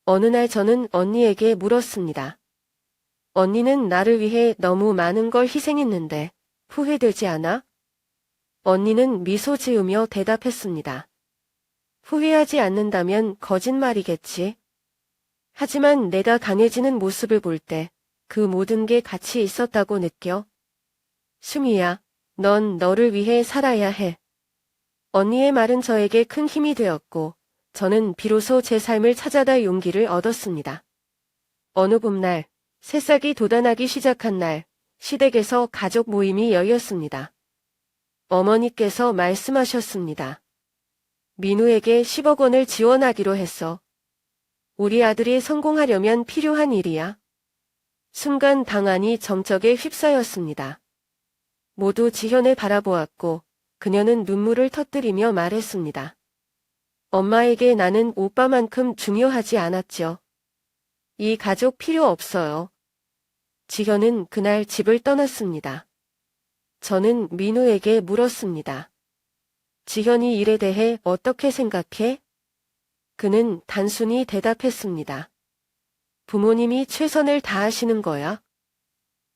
S1: 어느 날 저는 언니에게 물었습니다. 언니는 나를 위해 너무 많은 걸 희생했는데 후회되지 않아? 언니는 미소 지으며 대답했습니다. 후회하지 않는다면 거짓말이겠지. 하지만 내가 강해지는 모습을 볼 때 그 모든 게 가치 있었다고 느껴. 수미야, 넌 너를 위해 살아야 해. 언니의 말은 저에게 큰 힘이 되었고 저는 비로소 제 삶을 찾아다 용기를 얻었습니다. 어느 봄날, 새싹이 돋아나기 시작한 날, 시댁에서 가족 모임이 열렸습니다. 어머니께서 말씀하셨습니다. 민우에게 10억 원을 지원하기로 했어. 우리 아들이 성공하려면 필요한 일이야. 순간 방안이 정적에 휩싸였습니다. 모두 지현을 바라보았고 그녀는 눈물을 터뜨리며 말했습니다. 엄마에게 나는 오빠만큼 중요하지 않았죠. 이 가족 필요 없어요. 지현은 그날 집을 떠났습니다. 저는 민우에게 물었습니다. 지현이 일에 대해 어떻게 생각해? 그는 단순히 대답했습니다. 부모님이 최선을 다하시는 거야.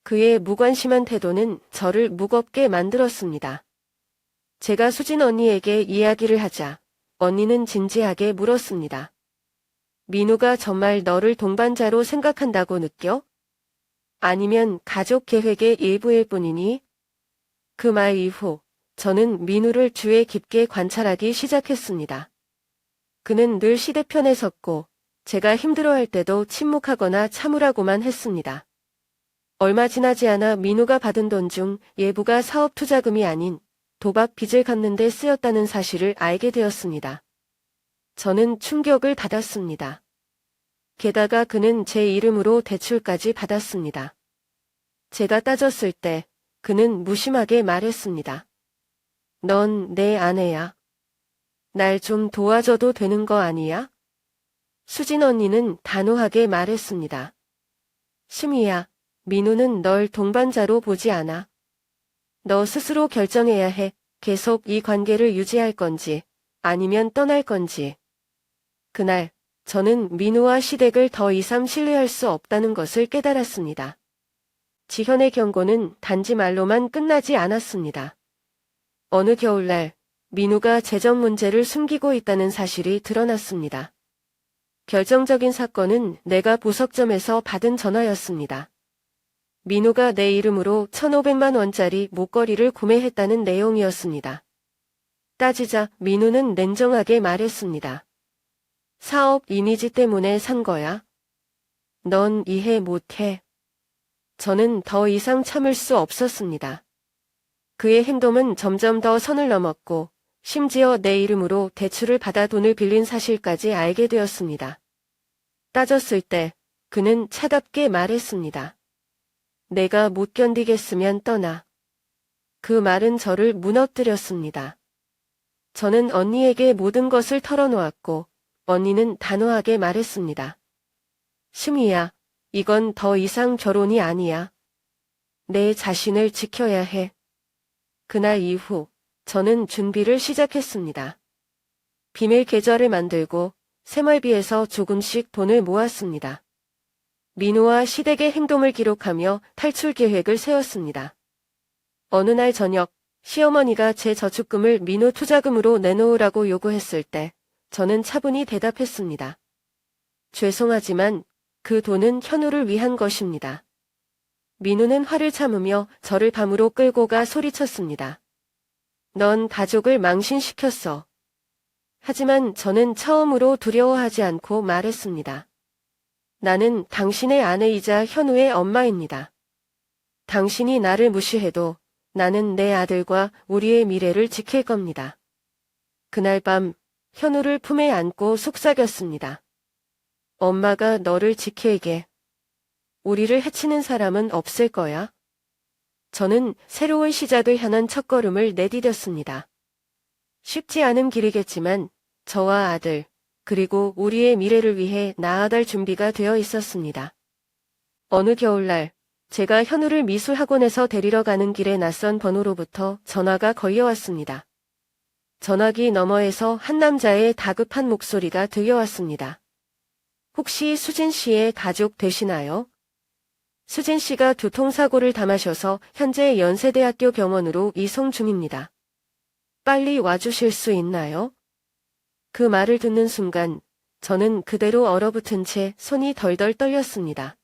S1: 그의 무관심한 태도는 저를 무겁게 만들었습니다. 제가 수진 언니에게 이야기를 하자 언니는 진지하게 물었습니다. 민우가 정말 너를 동반자로 생각한다고 느껴? 아니면 가족 계획의 일부일 뿐이니? 그 말 이후 저는 민우를 주의 깊게 관찰하기 시작했습니다. 그는 늘 시대편에 섰고 제가 힘들어할 때도 침묵하거나 참으라고만 했습니다. 얼마 지나지 않아 민우가 받은 돈 중 일부가 사업 투자금이 아닌 도박 빚을 갚는 데 쓰였다는 사실을 알게 되었습니다. 저는 충격을 받았습니다. 게다가 그는 제 이름으로 대출까지 받았습니다. 제가 따졌을 때 그는 무심하게 말했습니다. 넌 내 아내야. 날 좀 도와줘도 되는 거 아니야? 수진 언니는 단호하게 말했습니다. 수미야, 민우는 널 동반자로 보지 않아. 너 스스로 결정해야 해. 계속 이 관계를 유지할 건지 아니면 떠날 건지. 그날 저는 민우와 시댁을 더 이상 신뢰할 수 없다는 것을 깨달았습니다. 지현의 경고는 단지 말로만 끝나지 않았습니다. 어느 겨울날 민우가 재정 문제를 숨기고 있다는 사실이 드러났습니다. 결정적인 사건은 내가 보석점에서 받은 전화였습니다. 민우가 내 이름으로 1,500만 원짜리 목걸이를 구매했다는 내용이었습니다. 따지자 민우는 냉정하게 말했습니다. 사업 이미지 때문에 산 거야. 넌 이해 못해. 저는 더 이상 참을 수 없었습니다. 그의 행동은 점점 더 선을 넘었고 심지어 내 이름으로 대출을 받아 돈을 빌린 사실까지 알게 되었습니다. 따졌을 때 그는 차갑게 말했습니다. 내가 못 견디겠으면 떠나. 그 말은 저를 무너뜨렸습니다. 저는 언니에게 모든 것을 털어놓았고 언니는 단호하게 말했습니다. 심희야, 이건 더 이상 결혼이 아니야. 내 자신을 지켜야 해. 그날 이후 저는 준비를 시작했습니다. 비밀 계좌를 만들고 생활비에서 조금씩 돈을 모았습니다. 민우와 시댁의 행동을 기록하며 탈출 계획을 세웠습니다. 어느 날 저녁 시어머니가 제 저축금을 민우 투자금으로 내놓으라고 요구했을 때 저는 차분히 대답했습니다. 죄송하지만 그 돈은 현우를 위한 것입니다. 민우는 화를 참으며 저를 밤으로 끌고 가 소리쳤습니다. 넌 가족을 망신시켰어. 하지만 저는 처음으로 두려워하지 않고 말했습니다. 나는 당신의 아내이자 현우의 엄마입니다. 당신이 나를 무시해도 나는 내 아들과 우리의 미래를 지킬 겁니다. 그날 밤 현우를 품에 안고 속삭였습니다. 엄마가 너를 지킬게. 우리를 해치는 사람은 없을 거야. 저는 새로운 시작을 향한 첫걸음을 내디뎠습니다. 쉽지 않은 길이겠지만 저와 아들, 그리고 우리의 미래를 위해 나아갈 준비가 되어 있었습니다. 어느 겨울날 제가 현우를 미술학원에서 데리러 가는 길에 낯선 번호로부터 전화가 걸려왔습니다. 전화기 너머에서 한 남자의 다급한 목소리가 들려왔습니다. 혹시 수진 씨의 가족 되시나요? 수진 씨가 교통사고를 당하셔서 현재 연세대학교 병원으로 이송 중입니다. 빨리 와주실 수 있나요? 그 말을 듣는 순간 저는 그대로 얼어붙은 채 손이 덜덜 떨렸습니다.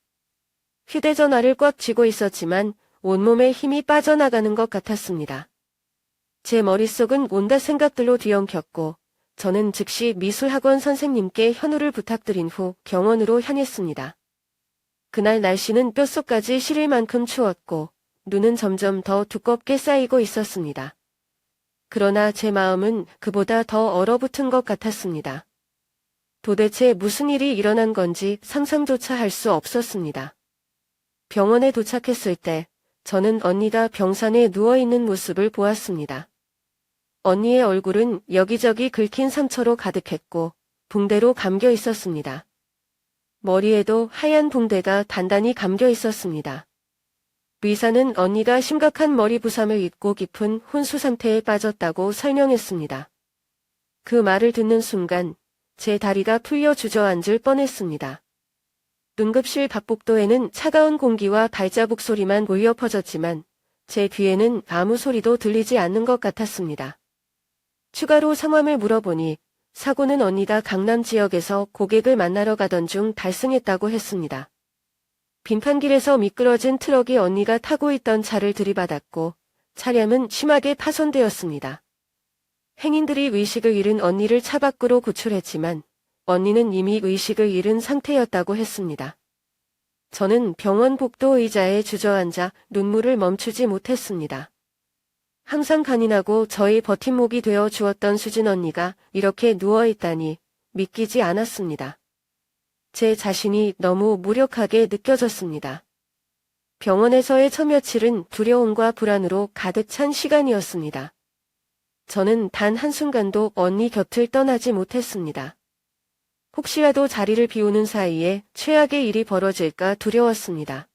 S1: 휴대전화를 꽉 쥐고 있었지만 온몸에 힘이 빠져나가는 것 같았습니다. 제 머릿속은 온갖 생각들로 뒤엉켰고 저는 즉시 미술학원 선생님께 현우를 부탁드린 후 병원으로 향했습니다. 그날 날씨는 뼛속까지 시릴 만큼 추웠고 눈은 점점 더 두껍게 쌓이고 있었습니다. 그러나 제 마음은 그보다 더 얼어붙은 것 같았습니다. 도대체 무슨 일이 일어난 건지 상상조차 할 수 없었습니다. 병원에 도착했을 때 저는 언니가 병상에 누워있는 모습을 보았습니다. 언니의 얼굴은 여기저기 긁힌 상처로 가득했고 붕대로 감겨 있었습니다. 머리에도 하얀 붕대가 단단히 감겨 있었습니다. 의사는 언니가 심각한 머리 부상을 입고 깊은 혼수 상태에 빠졌다고 설명했습니다. 그 말을 듣는 순간 제 다리가 풀려 주저앉을 뻔했습니다. 응급실 밥복도에는 차가운 공기와 발자국 소리만 울려 퍼졌지만 제 귀에는 아무 소리도 들리지 않는 것 같았습니다. 추가로 상황을 물어보니 사고는 언니가 강남 지역에서 고객을 만나러 가던 중 발생했다고 했습니다. 빙판길에서 미끄러진 트럭이 언니가 타고 있던 차를 들이받았고 차량은 심하게 파손되었습니다. 행인들이 의식을 잃은 언니를 차 밖으로 구출했지만 언니는 이미 의식을 잃은 상태였다고 했습니다. 저는 병원 복도 의자에 주저앉아 눈물을 멈추지 못했습니다. 항상 간인하고 저의 버팀목이 되어 주었던 수진 언니가 이렇게 누워있다니 믿기지 않았습니다. 제 자신이 너무 무력하게 느껴졌습니다. 병원에서의 첫 며칠은 두려움과 불안으로 가득 찬 시간이었습니다. 저는 단 한순간도 언니 곁을 떠나지 못했습니다. 혹시라도 자리를 비우는 사이에 최악의 일이 벌어질까 두려웠습니다.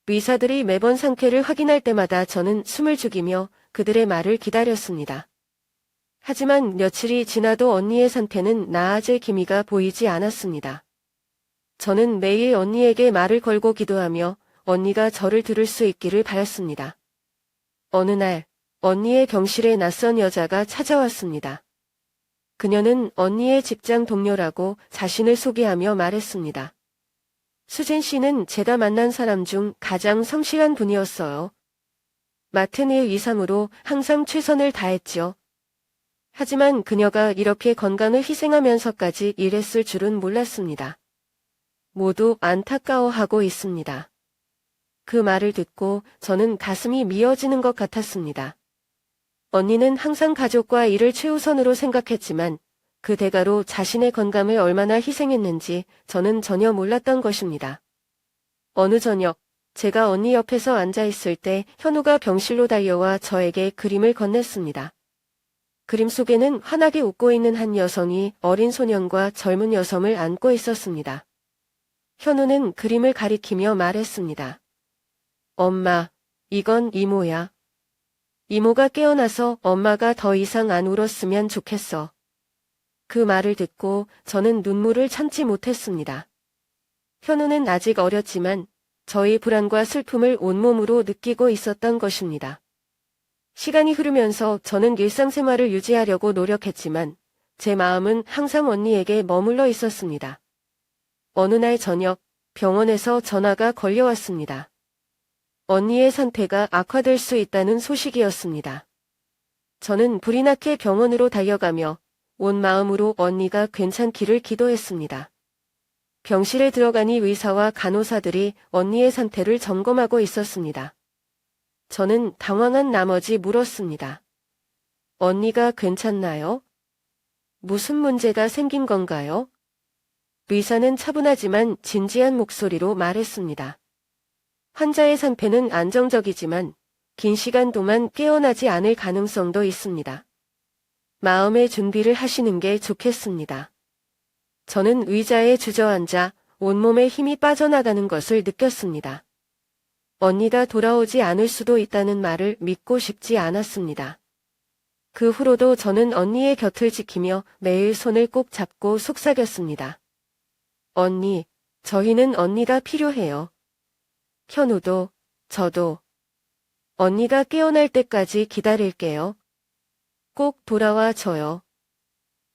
S1: 의사들이 매번 상태를 확인할 때마다 저는 숨을 죽이며 그들의 말을 기다렸습니다. 하지만 며칠이 지나도 언니의 상태는 나아질 기미가 보이지 않았습니다. 저는 매일 언니에게 말을 걸고 기도하며 언니가 저를 들을 수 있기를 바랐습니다. 어느 날 언니의 병실에 낯선 여자가 찾아왔습니다. 그녀는 언니의 직장 동료라고 자신을 소개하며 말했습니다. 수진 씨는 제가 만난 사람 중 가장 성실한 분이었어요. 맡은 일 이상으로 항상 최선을 다했죠. 하지만 그녀가 이렇게 건강을 희생하면서까지 일했을 줄은 몰랐습니다. 모두 안타까워하고 있습니다. 그 말을 듣고 저는 가슴이 미어지는 것 같았습니다. 언니는 항상 가족과 일을 최우선으로 생각했지만 그 대가로 자신의 건강을 얼마나 희생했는지 저는 전혀 몰랐던 것입니다. 어느 저녁, 제가 언니 옆에서 앉아있을 때 현우가 병실로 달려와 저에게 그림을 건넸습니다. 그림 속에는 환하게 웃고 있는 한 여성이 어린 소년과 젊은 여성을 안고 있었습니다. 현우는 그림을 가리키며 말했습니다. 엄마, 이건 이모야. 이모가 깨어나서 엄마가 더 이상 안 울었으면 좋겠어. 그 말을 듣고 저는 눈물을 참지 못했습니다. 현우는 아직 어렸지만 저의 불안과 슬픔을 온몸으로 느끼고 있었던 것입니다. 시간이 흐르면서 저는 일상생활을 유지하려고 노력했지만 제 마음은 항상 언니에게 머물러 있었습니다. 어느 날 저녁 병원에서 전화가 걸려왔습니다. 언니의 상태가 악화될 수 있다는 소식이었습니다. 저는 불이 나게 병원으로 달려가며 온 마음으로 언니가 괜찮기를 기도했습니다. 병실에 들어가니 의사와 간호사들이 언니의 상태를 점검하고 있었습니다. 저는 당황한 나머지 물었습니다. 언니가 괜찮나요? 무슨 문제가 생긴 건가요? 의사는 차분하지만 진지한 목소리로 말했습니다. 환자의 상태는 안정적이지만 긴 시간 동안 깨어나지 않을 가능성도 있습니다. 마음의 준비를 하시는 게 좋겠습니다. 저는 의자에 주저앉아 온몸에 힘이 빠져나가는 것을 느꼈습니다. 언니가 돌아오지 않을 수도 있다는 말을 믿고 싶지 않았습니다. 그 후로도 저는 언니의 곁을 지키며 매일 손을 꼭 잡고 속삭였습니다. 언니, 저희는 언니가 필요해요. 현우도, 저도. 언니가 깨어날 때까지 기다릴게요. 꼭 돌아와 줘요.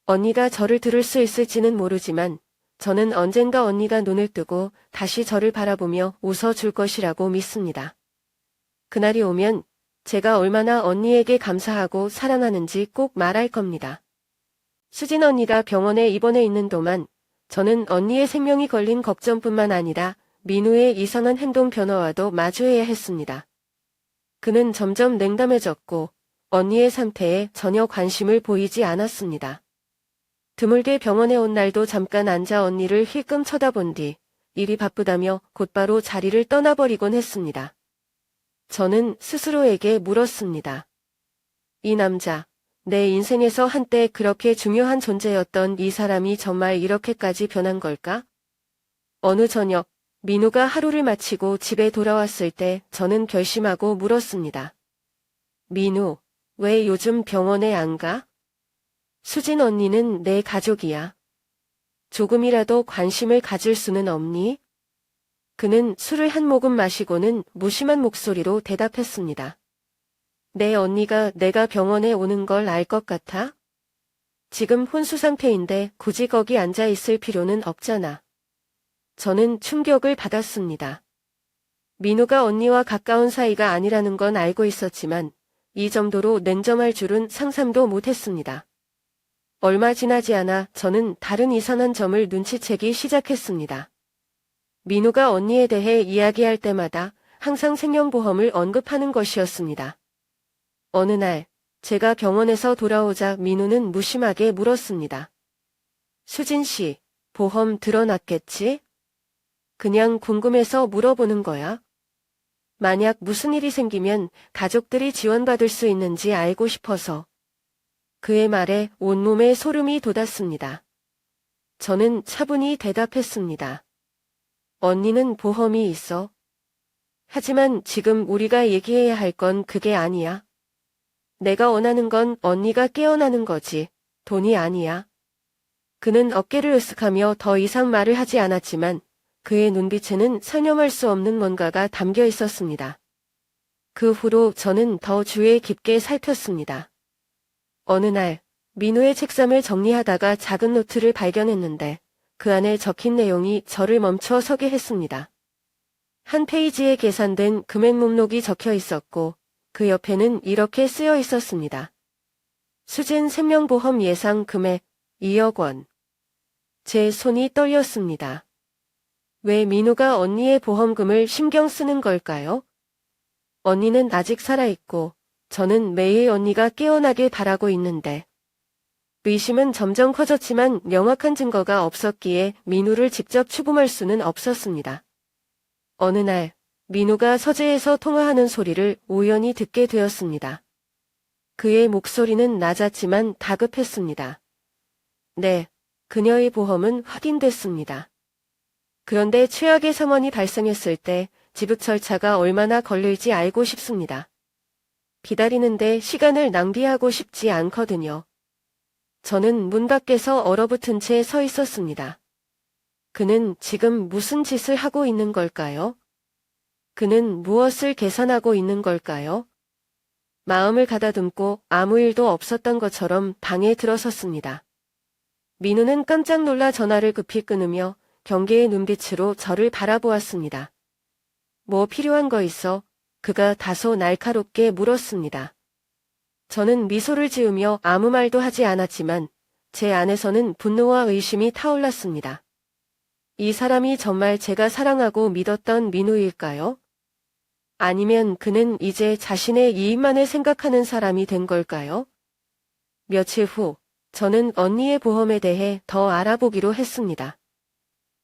S1: 언니가 저를 들을 수 있을지는 모르지만 저는 언젠가 언니가 눈을 뜨고 다시 저를 바라보며 웃어줄 것이라고 믿습니다. 그날이 오면 제가 얼마나 언니에게 감사하고 사랑하는지 꼭 말할 겁니다. 수진 언니가 병원에 입원해 있는 동안 저는 언니의 생명이 걸린 걱정뿐만 아니라 민우의 이상한 행동 변화와도 마주해야 했습니다. 그는 점점 냉담해졌고 언니의 상태에 전혀 관심을 보이지 않았습니다. 드물게 병원에 온 날도 잠깐 앉아 언니를 힐끔 쳐다본 뒤 일이 바쁘다며 곧바로 자리를 떠나버리곤 했습니다. 저는 스스로에게 물었습니다. 이 남자, 내 인생에서 한때 그렇게 중요한 존재였던 이 사람이 정말 이렇게까지 변한 걸까? 어느 저녁, 민우가 하루를 마치고 집에 돌아왔을 때 저는 결심하고 물었습니다. 민우, 왜 요즘 병원에 안 가? 수진 언니는 내 가족이야. 조금이라도 관심을 가질 수는 없니? 그는 술을 한 모금 마시고는 무심한 목소리로 대답했습니다. 내 언니가 내가 병원에 오는 걸 알 것 같아? 지금 혼수 상태인데 굳이 거기 앉아 있을 필요는 없잖아. 저는 충격을 받았습니다. 민우가 언니와 가까운 사이가 아니라는 건 알고 있었지만 이 정도로 냉정할 줄은 상상도 못했습니다. 얼마 지나지 않아 저는 다른 이상한 점을 눈치채기 시작했습니다. 민우가 언니에 대해 이야기할 때마다 항상 생명보험을 언급하는 것이었습니다. 어느 날 제가 병원에서 돌아오자 민우는 무심하게 물었습니다. 수진 씨, 보험 들어놨겠지? 그냥 궁금해서 물어보는 거야. 만약 무슨 일이 생기면 가족들이 지원받을 수 있는지 알고 싶어서. 그의 말에 온몸에 소름이 돋았습니다. 저는 차분히 대답했습니다. 언니는 보험이 있어. 하지만 지금 우리가 얘기해야 할 건 그게 아니야. 내가 원하는 건 언니가 깨어나는 거지, 돈이 아니야. 그는 어깨를 으쓱하며 더 이상 말을 하지 않았지만 그의 눈빛에는 설명할 수 없는 뭔가가 담겨 있었습니다. 그 후로 저는 더 주의 깊게 살폈습니다. 어느 날 민우의 책상을 정리하다가 작은 노트를 발견했는데 그 안에 적힌 내용이 저를 멈춰 서게 했습니다. 한 페이지에 계산된 금액 목록이 적혀 있었고 그 옆에는 이렇게 쓰여 있었습니다. 수진 생명보험 예상 금액 2억 원. 제 손이 떨렸습니다. 왜 민우가 언니의 보험금을 신경 쓰는 걸까요? 언니는 아직 살아있고 저는 매일 언니가 깨어나길 바라고 있는데 의심은 점점 커졌지만 명확한 증거가 없었기에 민우를 직접 추궁할 수는 없었습니다. 어느 날 민우가 서재에서 통화하는 소리를 우연히 듣게 되었습니다. 그의 목소리는 낮았지만 다급했습니다. 네, 그녀의 보험은 확인됐습니다. 그런데 최악의 상황이 발생했을 때 지급 절차가 얼마나 걸릴지 알고 싶습니다. 기다리는데 시간을 낭비하고 싶지 않거든요. 저는 문 밖에서 얼어붙은 채 서 있었습니다. 그는 지금 무슨 짓을 하고 있는 걸까요? 그는 무엇을 계산하고 있는 걸까요? 마음을 가다듬고 아무 일도 없었던 것처럼 방에 들어섰습니다. 민우는 깜짝 놀라 전화를 급히 끊으며 경계의 눈빛으로 저를 바라보았습니다. 뭐 필요한 거 있어? 그가 다소 날카롭게 물었습니다. 저는 미소를 지으며 아무 말도 하지 않았지만 제 안에서는 분노와 의심이 타올랐습니다. 이 사람이 정말 제가 사랑하고 믿었던 민우일까요? 아니면 그는 이제 자신의 이익만을 생각하는 사람이 된 걸까요? 며칠 후 저는 언니의 보험에 대해 더 알아보기로 했습니다.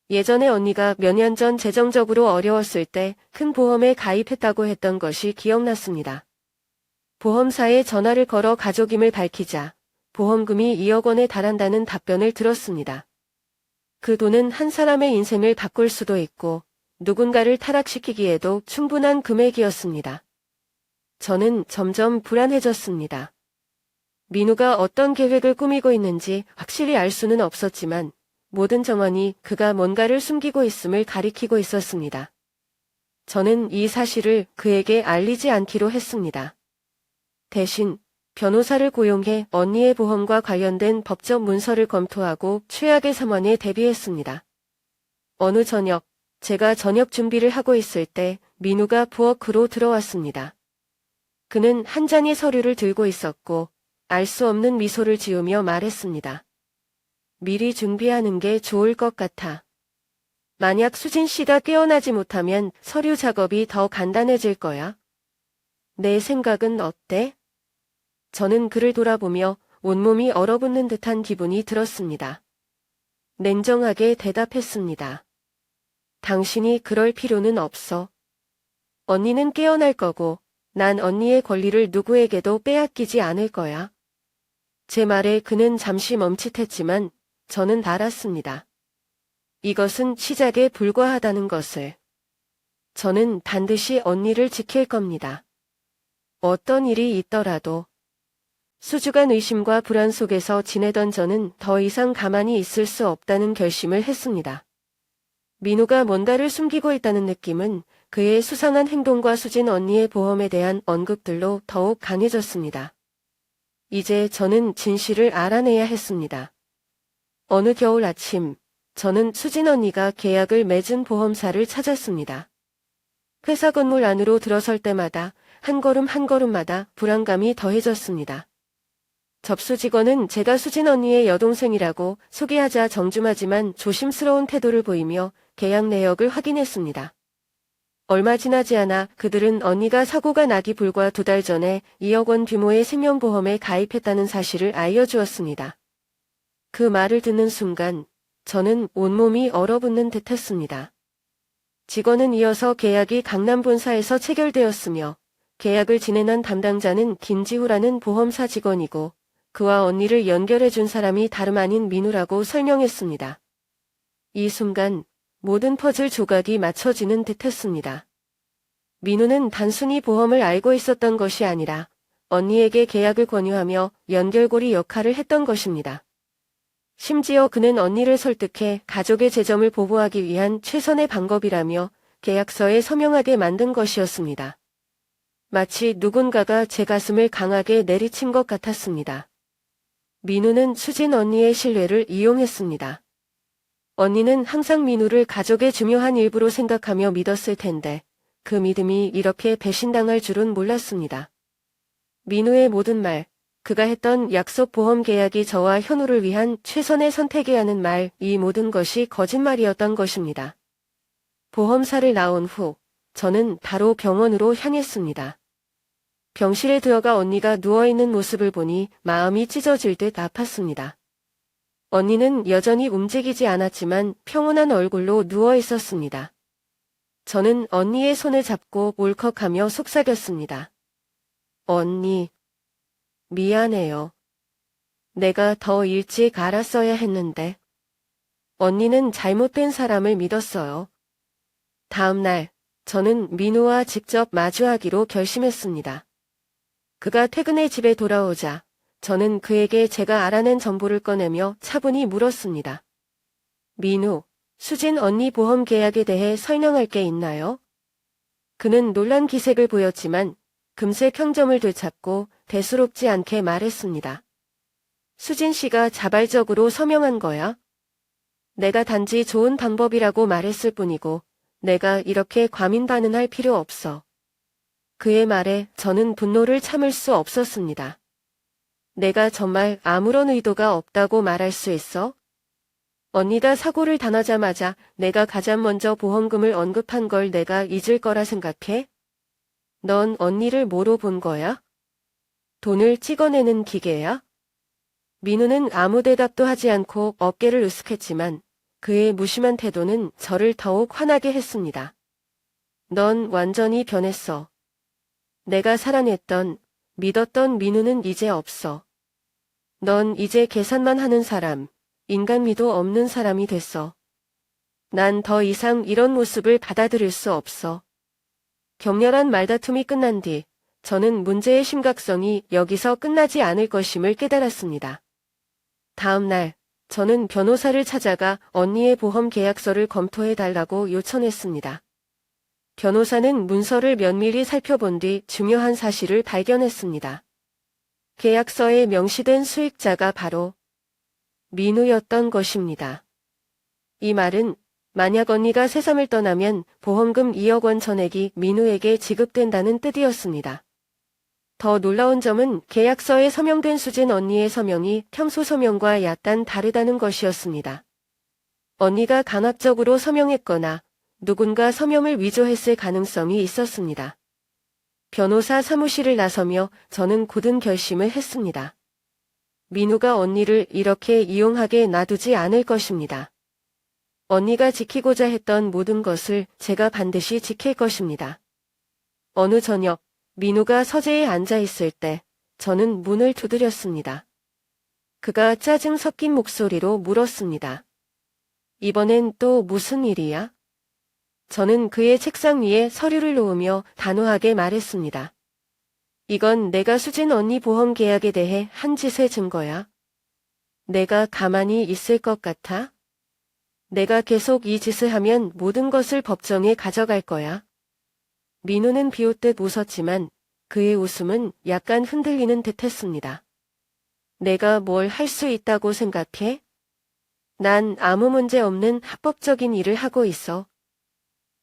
S1: 예전에 언니가 몇 년 전 재정적으로 어려웠을 때 큰 보험에 가입했다고 했던 것이 기억났습니다. 보험사에 전화를 걸어 가족임을 밝히자 보험금이 2억 원에 달한다는 답변을 들었습니다. 그 돈은 한 사람의 인생을 바꿀 수도 있고 누군가를 타락시키기에도 충분한 금액이었습니다. 저는 점점 불안해졌습니다. 민우가 어떤 계획을 꾸미고 있는지 확실히 알 수는 없었지만 모든 정황이 그가 뭔가를 숨기고 있음을 가리키고 있었습니다. 저는 이 사실을 그에게 알리지 않기로 했습니다. 대신 변호사를 고용해 언니의 보험과 관련된 법적 문서를 검토하고 최악의 상황에 대비했습니다. 어느 저녁, 제가 저녁 준비를 하고 있을 때 민우가 부엌으로 들어왔습니다. 그는 한 장의 서류를 들고 있었고 알 수 없는 미소를 지으며 말했습니다. 미리 준비하는 게 좋을 것 같아. 만약 수진 씨가 깨어나지 못하면 서류 작업이 더 간단해질 거야. 내 생각은 어때? 저는 그를 돌아보며 온몸이 얼어붙는 듯한 기분이 들었습니다. 냉정하게 대답했습니다. 당신이 그럴 필요는 없어. 언니는 깨어날 거고 난 언니의 권리를 누구에게도 빼앗기지 않을 거야. 제 말에 그는 잠시 멈칫했지만 저는 알았습니다. 이것은 시작에 불과하다는 것을. 저는 반드시 언니를 지킬 겁니다. 어떤 일이 있더라도. 수주간 의심과 불안 속에서 지내던 저는 더 이상 가만히 있을 수 없다는 결심을 했습니다. 민우가 뭔가를 숨기고 있다는 느낌은 그의 수상한 행동과 수진 언니의 보험에 대한 언급들로 더욱 강해졌습니다. 이제 저는 진실을 알아내야 했습니다. 어느 겨울 아침, 저는 수진 언니가 계약을 맺은 보험사를 찾았습니다. 회사 건물 안으로 들어설 때마다 한 걸음 한 걸음마다 불안감이 더해졌습니다. 접수 직원은 제가 수진 언니의 여동생이라고 소개하자 정중하지만 조심스러운 태도를 보이며 계약 내역을 확인했습니다. 얼마 지나지 않아 그들은 언니가 사고가 나기 불과 2달 전에 2억 원 규모의 생명보험에 가입했다는 사실을 알려주었습니다. 그 말을 듣는 순간 저는 온몸이 얼어붙는 듯했습니다. 직원은 이어서 계약이 강남 본사에서 체결되었으며 계약을 진행한 담당자는 김지우라는 보험사 직원이고 그와 언니를 연결해준 사람이 다름 아닌 민우라고 설명했습니다. 이 순간 모든 퍼즐 조각이 맞춰지는 듯했습니다. 민우는 단순히 보험을 알고 있었던 것이 아니라 언니에게 계약을 권유하며 연결고리 역할을 했던 것입니다. 심지어 그는 언니를 설득해 가족의 재정을 보호하기 위한 최선의 방법이라며 계약서에 서명하게 만든 것이었습니다. 마치 누군가가 제 가슴을 강하게 내리친 것 같았습니다. 민우는 수진 언니의 신뢰를 이용했습니다. 언니는 항상 민우를 가족의 중요한 일부로 생각하며 믿었을 텐데 그 믿음이 이렇게 배신당할 줄은 몰랐습니다. 민우의 모든 말, 그가 했던 약속 보험 계약이 저와 현우를 위한 최선의 선택이라는 말, 이 모든 것이 거짓말이었던 것입니다. 보험사를 나온 후 저는 바로 병원으로 향했습니다. 병실에 들어가 언니가 누워있는 모습을 보니 마음이 찢어질 듯 아팠습니다. 언니는 여전히 움직이지 않았지만 평온한 얼굴로 누워 있었습니다. 저는 언니의 손을 잡고 울컥하며 속삭였습니다. 언니, 미안해요. 내가 더 일찍 알았어야 했는데. 언니는 잘못된 사람을 믿었어요. 다음 날, 저는 민우와 직접 마주하기로 결심했습니다. 그가 퇴근해 집에 돌아오자 저는 그에게 제가 알아낸 정보를 꺼내며 차분히 물었습니다. 민우, 수진 언니 보험 계약에 대해 설명할 게 있나요? 그는 놀란 기색을 보였지만 금세 평정을 되찾고 대수롭지 않게 말했습니다. 수진 씨가 자발적으로 서명한 거야? 내가 단지 좋은 방법이라고 말했을 뿐이고 내가 이렇게 과민반응할 필요 없어. 그의 말에 저는 분노를 참을 수 없었습니다. 내가 정말 아무런 의도가 없다고 말할 수 있어? 언니가 사고를 당하자마자 내가 가장 먼저 보험금을 언급한 걸 내가 잊을 거라 생각해? 넌 언니를 뭐로 본 거야? 돈을 찍어내는 기계야? 민우는 아무 대답도 하지 않고 어깨를 으쓱했지만 그의 무심한 태도는 저를 더욱 화나게 했습니다. 넌 완전히 변했어. 내가 사랑했던, 믿었던 민우는 이제 없어. 넌 이제 계산만 하는 사람, 인간미도 없는 사람이 됐어. 난 더 이상 이런 모습을 받아들일 수 없어. 격렬한 말다툼이 끝난 뒤 저는 문제의 심각성이 여기서 끝나지 않을 것임을 깨달았습니다. 다음 날 저는 변호사를 찾아가 언니의 보험 계약서를 검토해달라고 요청했습니다. 변호사는 문서를 면밀히 살펴본 뒤 중요한 사실을 발견했습니다. 계약서에 명시된 수익자가 바로 민우였던 것입니다. 이 말은 만약 언니가 세상을 떠나면 보험금 2억 원 전액이 민우에게 지급된다는 뜻이었습니다. 더 놀라운 점은 계약서에 서명된 수진 언니의 서명이 평소 서명과 약간 다르다는 것이었습니다. 언니가 강압적으로 서명했거나 누군가 서명을 위조했을 가능성이 있었습니다. 변호사 사무실을 나서며 저는 굳은 결심을 했습니다. 민우가 언니를 이렇게 이용하게 놔두지 않을 것입니다. 언니가 지키고자 했던 모든 것을 제가 반드시 지킬 것입니다. 어느 저녁 민우가 서재에 앉아 있을 때 저는 문을 두드렸습니다. 그가 짜증 섞인 목소리로 물었습니다. 이번엔 또 무슨 일이야? 저는 그의 책상 위에 서류를 놓으며 단호하게 말했습니다. 이건 내가 수진 언니 보험 계약에 대해 한 짓의 증거야. 내가 가만히 있을 것 같아? 내가 계속 이 짓을 하면 모든 것을 법정에 가져갈 거야. 민우는 비웃듯 웃었지만 그의 웃음은 약간 흔들리는 듯 했습니다. 내가 뭘 할 수 있다고 생각해? 난 아무 문제 없는 합법적인 일을 하고 있어.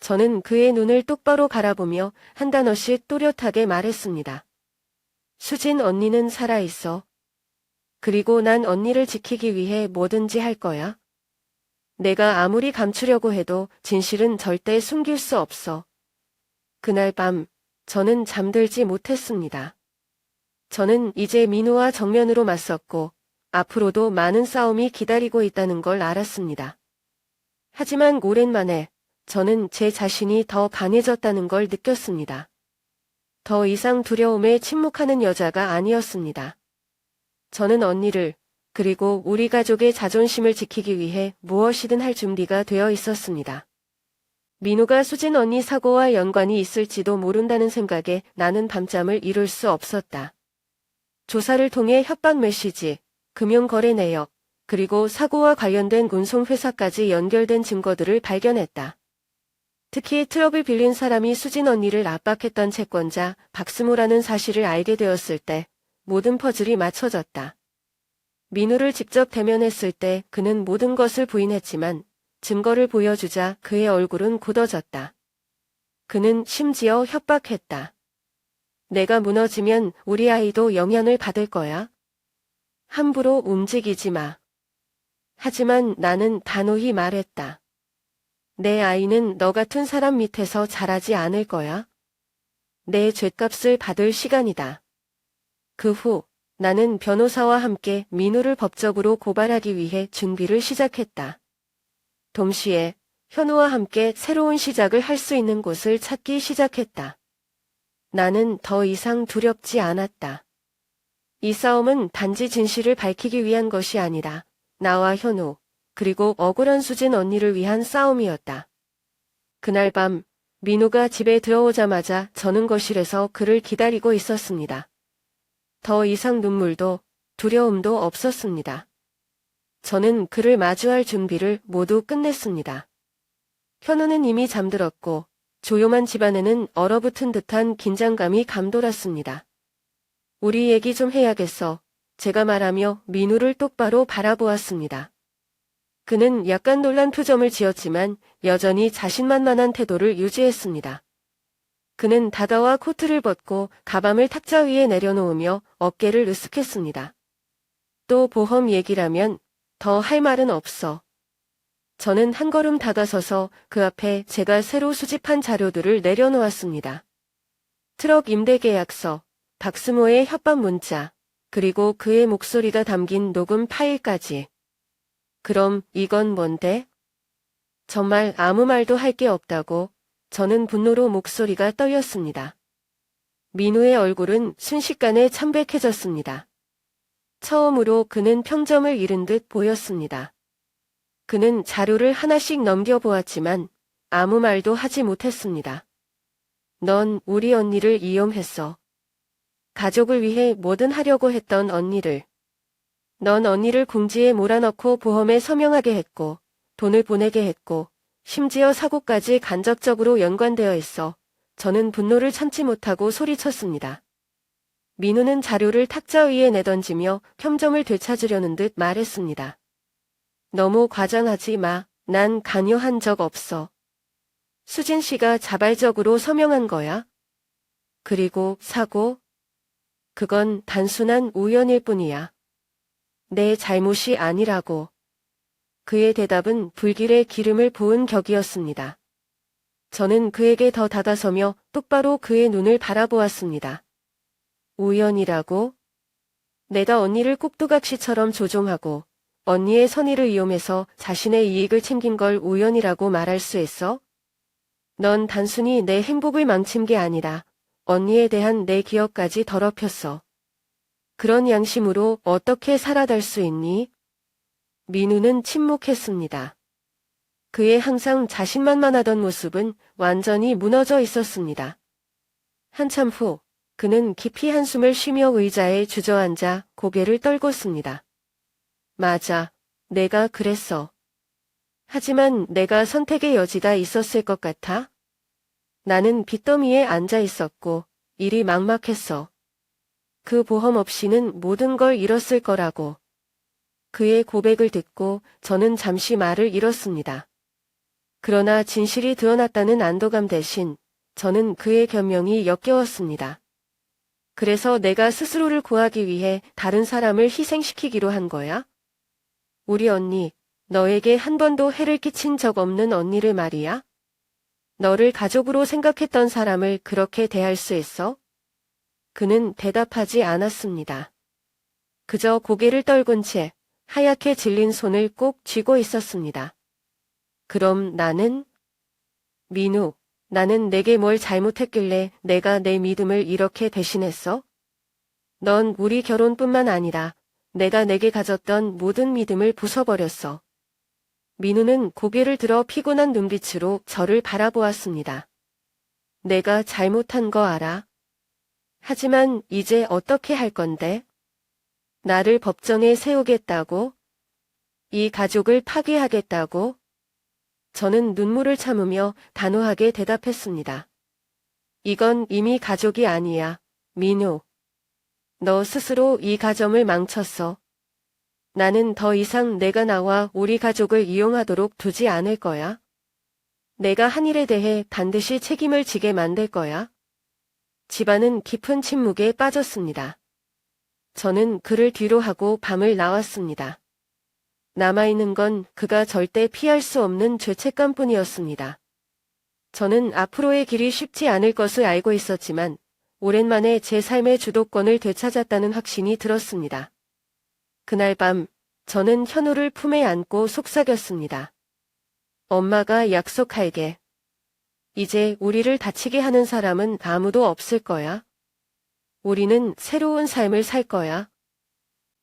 S1: 저는 그의 눈을 똑바로 바라보며 한 단어씩 또렷하게 말했습니다. 수진 언니는 살아있어. 그리고 난 언니를 지키기 위해 뭐든지 할 거야. 내가 아무리 감추려고 해도 진실은 절대 숨길 수 없어. 그날 밤 저는 잠들지 못했습니다. 저는 이제 민우와 정면으로 맞섰고 앞으로도 많은 싸움이 기다리고 있다는 걸 알았습니다. 하지만 오랜만에 저는 제 자신이 더 강해졌다는 걸 느꼈습니다. 더 이상 두려움에 침묵하는 여자가 아니었습니다. 저는 언니를 그리고 우리 가족의 자존심을 지키기 위해 무엇이든 할 준비가 되어 있었습니다. 민우가 수진 언니 사고와 연관이 있을지도 모른다는 생각에 나는 밤잠을 이룰 수 없었다. 조사를 통해 협박 메시지, 금융거래 내역, 그리고 사고와 관련된 운송회사까지 연결된 증거들을 발견했다. 특히 트럭을 빌린 사람이 수진 언니를 압박했던 채권자 박스모라는 사실을 알게 되었을 때 모든 퍼즐이 맞춰졌다. 민우를 직접 대면했을 때 그는 모든 것을 부인했지만 증거를 보여주자 그의 얼굴은 굳어졌다. 그는 심지어 협박했다. 내가 무너지면 우리 아이도 영향을 받을 거야. 함부로 움직이지 마. 하지만 나는 단호히 말했다. 내 아이는 너 같은 사람 밑에서 자라지 않을 거야. 내 죗값을 받을 시간이다. 그 후 나는 변호사와 함께 민우를 법적으로 고발하기 위해 준비를 시작했다. 동시에 현우와 함께 새로운 시작을 할 수 있는 곳을 찾기 시작했다. 나는 더 이상 두렵지 않았다. 이 싸움은 단지 진실을 밝히기 위한 것이 아니라 나와 현우, 그리고 억울한 수진 언니를 위한 싸움이었다. 그날 밤 민우가 집에 들어오자마자 저는 거실에서 그를 기다리고 있었습니다. 더 이상 눈물도 두려움도 없었습니다. 저는 그를 마주할 준비를 모두 끝냈습니다. 현우는 이미 잠들었고 조용한 집안에는 얼어붙은 듯한 긴장감이 감돌았습니다. 우리 얘기 좀 해야겠어. 제가 말하며 민우를 똑바로 바라보았습니다. 그는 약간 놀란 표정을 지었지만 여전히 자신만만한 태도를 유지했습니다. 그는 다가와 코트를 벗고 가방을 탁자 위에 내려놓으며 어깨를 으쓱했습니다. 또 보험 얘기라면 더 할 말은 없어. 저는 한 걸음 다가서서 그 앞에 제가 새로 수집한 자료들을 내려놓았습니다. 트럭 임대 계약서, 박스모의 협박 문자, 그리고 그의 목소리가 담긴 녹음 파일까지. 그럼 이건 뭔데? 정말 아무 말도 할 게 없다고. 저는 분노로 목소리가 떨렸습니다. 민우의 얼굴은 순식간에 참백해졌습니다. 처음으로 그는 평정을 잃은 듯 보였습니다. 그는 자료를 하나씩 넘겨보았지만 아무 말도 하지 못했습니다. 넌 우리 언니를 이용했어. 가족을 위해 뭐든 하려고 했던 언니를. 넌 언니를 궁지에 몰아넣고 보험에 서명하게 했고 돈을 보내게 했고 심지어 사고까지 간접적으로 연관되어 있어. 저는 분노를 참지 못하고 소리쳤습니다. 민우는 자료를 탁자 위에 내던지며 평정을 되찾으려는 듯 말했습니다. 너무 과장하지 마. 난 관여한 적 없어. 수진 씨가 자발적으로 서명한 거야. 그리고 사고? 그건 단순한 우연일 뿐이야. 내 잘못이 아니라고. 그의 대답은 불길에 기름을 부은 격이었습니다. 저는 그에게 더 다가서며 똑바로 그의 눈을 바라보았습니다. 우연이라고? 내가 언니를 꼭두각시처럼 조종하고 언니의 선의를 이용해서 자신의 이익을 챙긴 걸 우연이라고 말할 수 있어? 넌 단순히 내 행복을 망친 게 아니라 언니에 대한 내 기억까지 더럽혔어. 그런 양심으로 어떻게 살아갈 수 있니? 민우는 침묵했습니다. 그의 항상 자신만만하던 모습은 완전히 무너져 있었습니다. 한참 후 그는 깊이 한숨을 쉬며 의자에 주저앉아 고개를 떨궜습니다. 맞아, 내가 그랬어. 하지만 내가 선택의 여지가 있었을 것 같아? 나는 빚더미에 앉아 있었고 일이 막막했어. 그 보험 없이는 모든 걸 잃었을 거라고. 그의 고백을 듣고 저는 잠시 말을 잃었습니다. 그러나 진실이 드러났다는 안도감 대신 저는 그의 변명이 역겨웠습니다. 그래서 내가 스스로를 구하기 위해 다른 사람을 희생시키기로 한 거야? 우리 언니, 너에게 한 번도 해를 끼친 적 없는 언니를 말이야? 너를 가족으로 생각했던 사람을 그렇게 대할 수 있어? 그는 대답하지 않았습니다. 그저 고개를 떨군 채 하얗게 질린 손을 꼭 쥐고 있었습니다. 그럼 나는? 민우, 나는 내게 뭘 잘못했길래 내가 내 믿음을 이렇게 배신했어? 넌 우리 결혼뿐만 아니라 내가 내게 가졌던 모든 믿음을 부숴버렸어. 민우는 고개를 들어 피곤한 눈빛으로 저를 바라보았습니다. 내가 잘못한 거 알아? 하지만 이제 어떻게 할 건데? 나를 법정에 세우겠다고? 이 가족을 파괴하겠다고? 저는 눈물을 참으며 단호하게 대답했습니다. 이건 이미 가족이 아니야, 민우. 너 스스로 이 가정을 망쳤어. 나는 더 이상 내가 나와 우리 가족을 이용하도록 두지 않을 거야. 내가 한 일에 대해 반드시 책임을 지게 만들 거야. 집안은 깊은 침묵에 빠졌습니다. 저는 그를 뒤로 하고 밤을 나왔습니다. 남아있는 건 그가 절대 피할 수 없는 죄책감뿐이었습니다. 저는 앞으로의 길이 쉽지 않을 것을 알고 있었지만 오랜만에 제 삶의 주도권을 되찾았다는 확신이 들었습니다. 그날 밤 저는 현우를 품에 안고 속삭였습니다. 엄마가 약속할게. 이제 우리를 다치게 하는 사람은 아무도 없을 거야. 우리는 새로운 삶을 살 거야.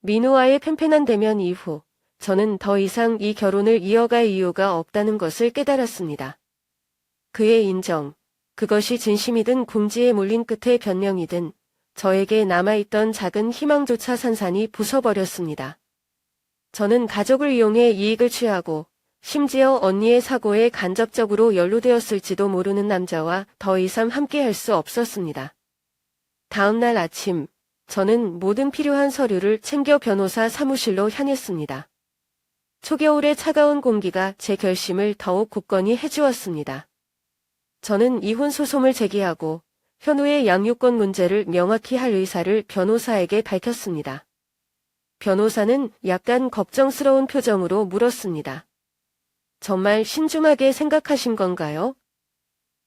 S1: 민우와의 팽팽한 대면 이후 저는 더 이상 이 결혼을 이어갈 이유가 없다는 것을 깨달았습니다. 그의 인정, 그것이 진심이든 궁지에 몰린 끝의 변명이든 저에게 남아있던 작은 희망조차 산산이 부숴버렸습니다. 저는 가족을 이용해 이익을 취하고 심지어 언니의 사고에 간접적으로 연루되었을지도 모르는 남자와 더 이상 함께할 수 없었습니다. 다음 날 아침, 저는 모든 필요한 서류를 챙겨 변호사 사무실로 향했습니다. 초겨울의 차가운 공기가 제 결심을 더욱 굳건히 해주었습니다. 저는 이혼 소송을 제기하고 현우의 양육권 문제를 명확히 할 의사를 변호사에게 밝혔습니다. 변호사는 약간 걱정스러운 표정으로 물었습니다. 정말 신중하게 생각하신 건가요?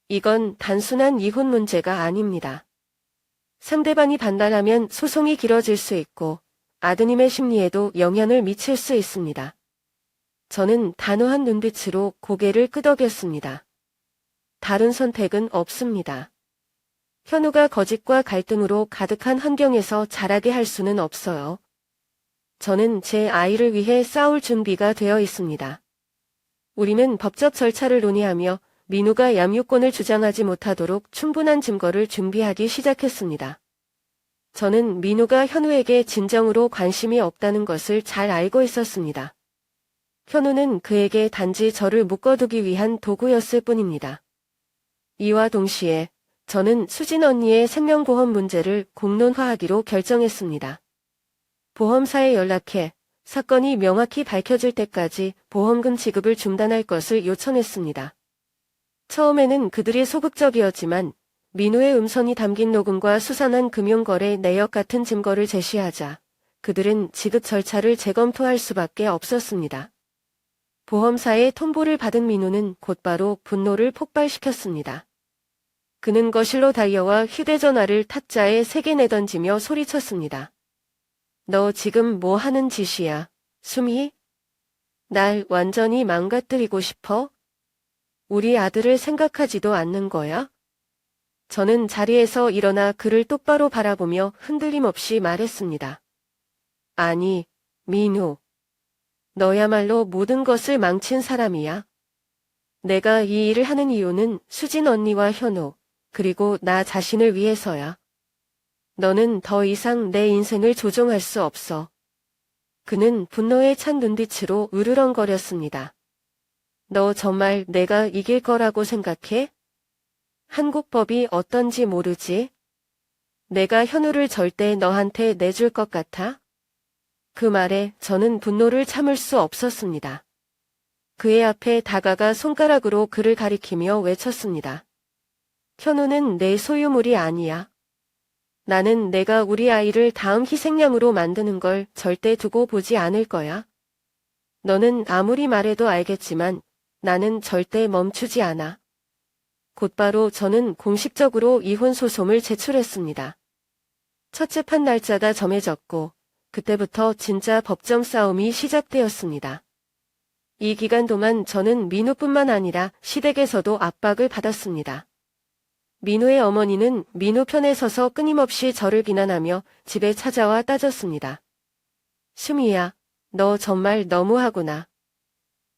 S1: 이건 단순한 이혼 문제가 아닙니다. 상대방이 반발하면 소송이 길어질 수 있고 아드님의 심리에도 영향을 미칠 수 있습니다. 저는 단호한 눈빛으로 고개를 끄덕였습니다. 다른 선택은 없습니다. 현우가 거짓과 갈등으로 가득한 환경에서 자라게 할 수는 없어요. 저는 제 아이를 위해 싸울 준비가 되어 있습니다. 우리는 법적 절차를 논의하며 민우가 양육권을 주장하지 못하도록 충분한 증거를 준비하기 시작했습니다. 저는 민우가 현우에게 진정으로 관심이 없다는 것을 잘 알고 있었습니다. 현우는 그에게 단지 저를 묶어두기 위한 도구였을 뿐입니다. 이와 동시에 저는 수진 언니의 생명보험 문제를 공론화하기로 결정했습니다. 보험사에 연락해 사건이 명확히 밝혀질 때까지 보험금 지급을 중단할 것을 요청했습니다. 처음에는 그들이 소극적이었지만 민우의 음성이 담긴 녹음과 수산한 금융거래 내역 같은 증거를 제시하자 그들은 지급 절차를 재검토할 수밖에 없었습니다. 보험사의 통보를 받은 민우는 곧바로 분노를 폭발시켰습니다. 그는 거실로 달려와 휴대전화를 탁자에 3개 내던지며 소리쳤습니다. 너 지금 뭐 하는 짓이야, 수미? 날 완전히 망가뜨리고 싶어? 우리 아들을 생각하지도 않는 거야? 저는 자리에서 일어나 그를 똑바로 바라보며 흔들림 없이 말했습니다. 아니, 민우. 너야말로 모든 것을 망친 사람이야. 내가 이 일을 하는 이유는 수진 언니와 현우, 그리고 나 자신을 위해서야. 너는 더 이상 내 인생을 조종할 수 없어. 그는 분노에 찬 눈빛으로 으르렁거렸습니다. 너 정말 내가 이길 거라고 생각해? 한국 법이 어떤지 모르지? 내가 현우를 절대 너한테 내줄 것 같아? 그 말에 저는 분노를 참을 수 없었습니다. 그의 앞에 다가가 손가락으로 그를 가리키며 외쳤습니다. 현우는 내 소유물이 아니야. 나는 내가 우리 아이를 다음 희생양으로 만드는 걸 절대 두고 보지 않을 거야. 너는 아무리 말해도 알겠지만 나는 절대 멈추지 않아. 곧바로 저는 공식적으로 이혼 소송을 제출했습니다. 첫 재판 날짜가 정해졌고 그때부터 진짜 법정 싸움이 시작되었습니다. 이 기간 동안 저는 민우뿐만 아니라 시댁에서도 압박을 받았습니다. 민우의 어머니는 민우 편에 서서 끊임없이 저를 비난하며 집에 찾아와 따졌습니다. 수미야, 너 정말 너무하구나.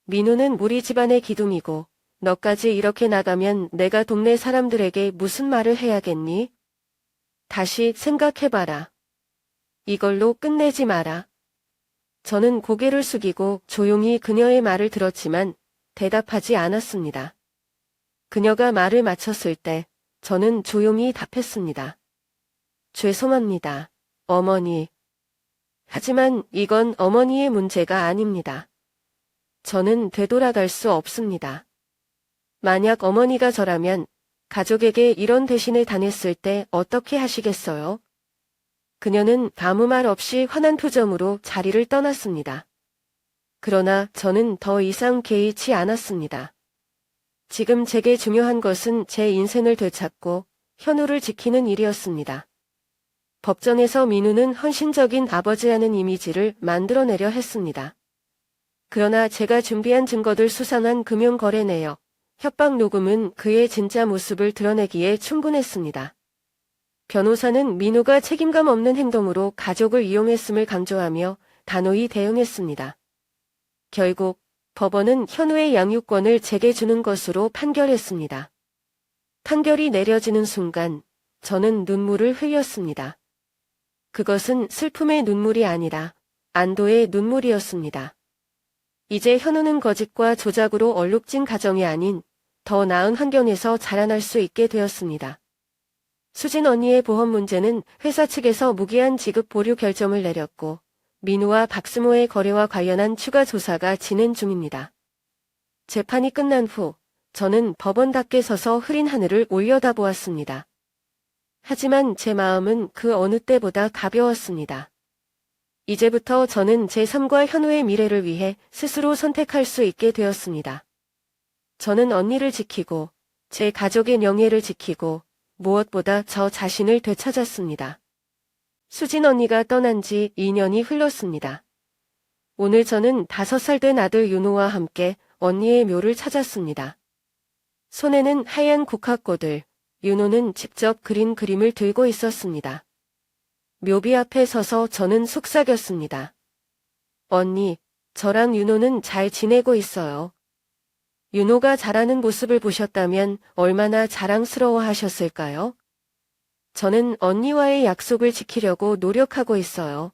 S1: 민우는 우리 집안의 기둥이고 너까지 이렇게 나가면 내가 동네 사람들에게 무슨 말을 해야겠니? 다시 생각해봐라. 이걸로 끝내지 마라. 저는 고개를 숙이고 조용히 그녀의 말을 들었지만 대답하지 않았습니다. 그녀가 말을 마쳤을 때 저는 조용히 답했습니다. 죄송합니다, 어머니. 하지만 이건 어머니의 문제가 아닙니다. 저는 되돌아갈 수 없습니다. 만약 어머니가 저라면 가족에게 이런 대신을 당했을 때 어떻게 하시겠어요? 그녀는 아무 말 없이 환한 표정으로 자리를 떠났습니다. 그러나 저는 더 이상 개의치 않았습니다. 지금 제게 중요한 것은 제 인생을 되찾고 현우를 지키는 일이었습니다. 법정에서 민우는 헌신적인 아버지라는 이미지를 만들어내려 했습니다. 그러나 제가 준비한 증거들 수상한 금융거래 내역, 협박 녹음은 그의 진짜 모습을 드러내기에 충분했습니다. 변호사는 민우가 책임감 없는 행동으로 가족을 이용했음을 강조하며 단호히 대응했습니다. 결국 법원은 현우의 양육권을 제게 주는 것으로 판결했습니다. 판결이 내려지는 순간 저는 눈물을 흘렸습니다. 그것은 슬픔의 눈물이 아니라 안도의 눈물이었습니다. 이제 현우는 거짓과 조작으로 얼룩진 가정이 아닌 더 나은 환경에서 자라날 수 있게 되었습니다. 수진 언니의 보험 문제는 회사 측에서 무기한 지급 보류 결정을 내렸고 민우와 박스모의 거래와 관련한 추가 조사가 진행 중입니다. 재판이 끝난 후 저는 법원 밖에 서서 흐린 하늘을 올려다보았습니다. 하지만 제 마음은 그 어느 때보다 가벼웠습니다. 이제부터 저는 제 삶과 현우의 미래를 위해 스스로 선택할 수 있게 되었습니다. 저는 언니를 지키고 제 가족의 명예를 지키고 무엇보다 저 자신을 되찾았습니다. 수진 언니가 떠난 지 2년이 흘렀습니다. 오늘 저는 5살 된 아들 윤호와 함께 언니의 묘를 찾았습니다. 손에는 하얀 국화꽃을, 윤호는 직접 그린 그림을 들고 있었습니다. 묘비 앞에 서서 저는 속삭였습니다. 언니, 저랑 윤호는 잘 지내고 있어요. 윤호가 자라는 모습을 보셨다면 얼마나 자랑스러워 하셨을까요? 저는 언니와의 약속을 지키려고 노력하고 있어요.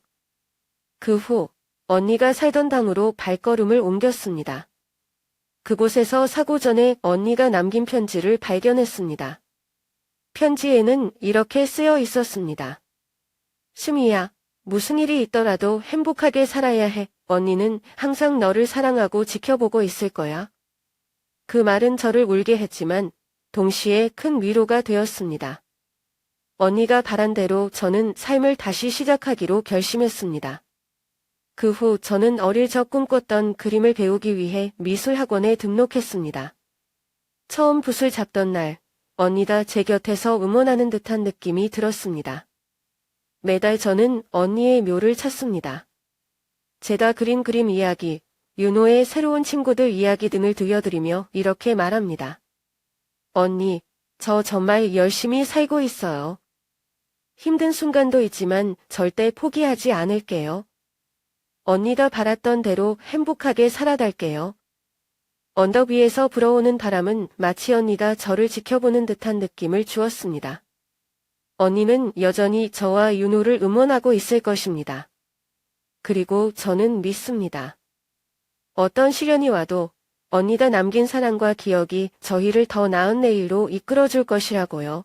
S1: 그 후 언니가 살던 당으로 발걸음을 옮겼습니다. 그곳에서 사고 전에 언니가 남긴 편지를 발견했습니다. 편지에는 이렇게 쓰여 있었습니다. 수미야, 무슨 일이 있더라도 행복하게 살아야 해. 언니는 항상 너를 사랑하고 지켜보고 있을 거야. 그 말은 저를 울게 했지만 동시에 큰 위로가 되었습니다. 언니가 바란 대로 저는 삶을 다시 시작하기로 결심했습니다. 그 후 저는 어릴 적 꿈꿨던 그림을 배우기 위해 미술학원에 등록했습니다. 처음 붓을 잡던 날, 언니가 제 곁에서 응원하는 듯한 느낌이 들었습니다. 매달 저는 언니의 묘를 찾습니다. 제가 그린 그림 이야기, 윤호의 새로운 친구들 이야기 등을 들려드리며 이렇게 말합니다. 언니, 저 정말 열심히 살고 있어요. 힘든 순간도 있지만 절대 포기하지 않을게요. 언니가 바랐던 대로 행복하게 살아갈게요. 언덕 위에서 불어오는 바람은 마치 언니가 저를 지켜보는 듯한 느낌을 주었습니다. 언니는 여전히 저와 윤호를 응원하고 있을 것입니다. 그리고 저는 믿습니다. 어떤 시련이 와도 언니가 남긴 사랑과 기억이 저희를 더 나은 내일로 이끌어줄 것이라고요.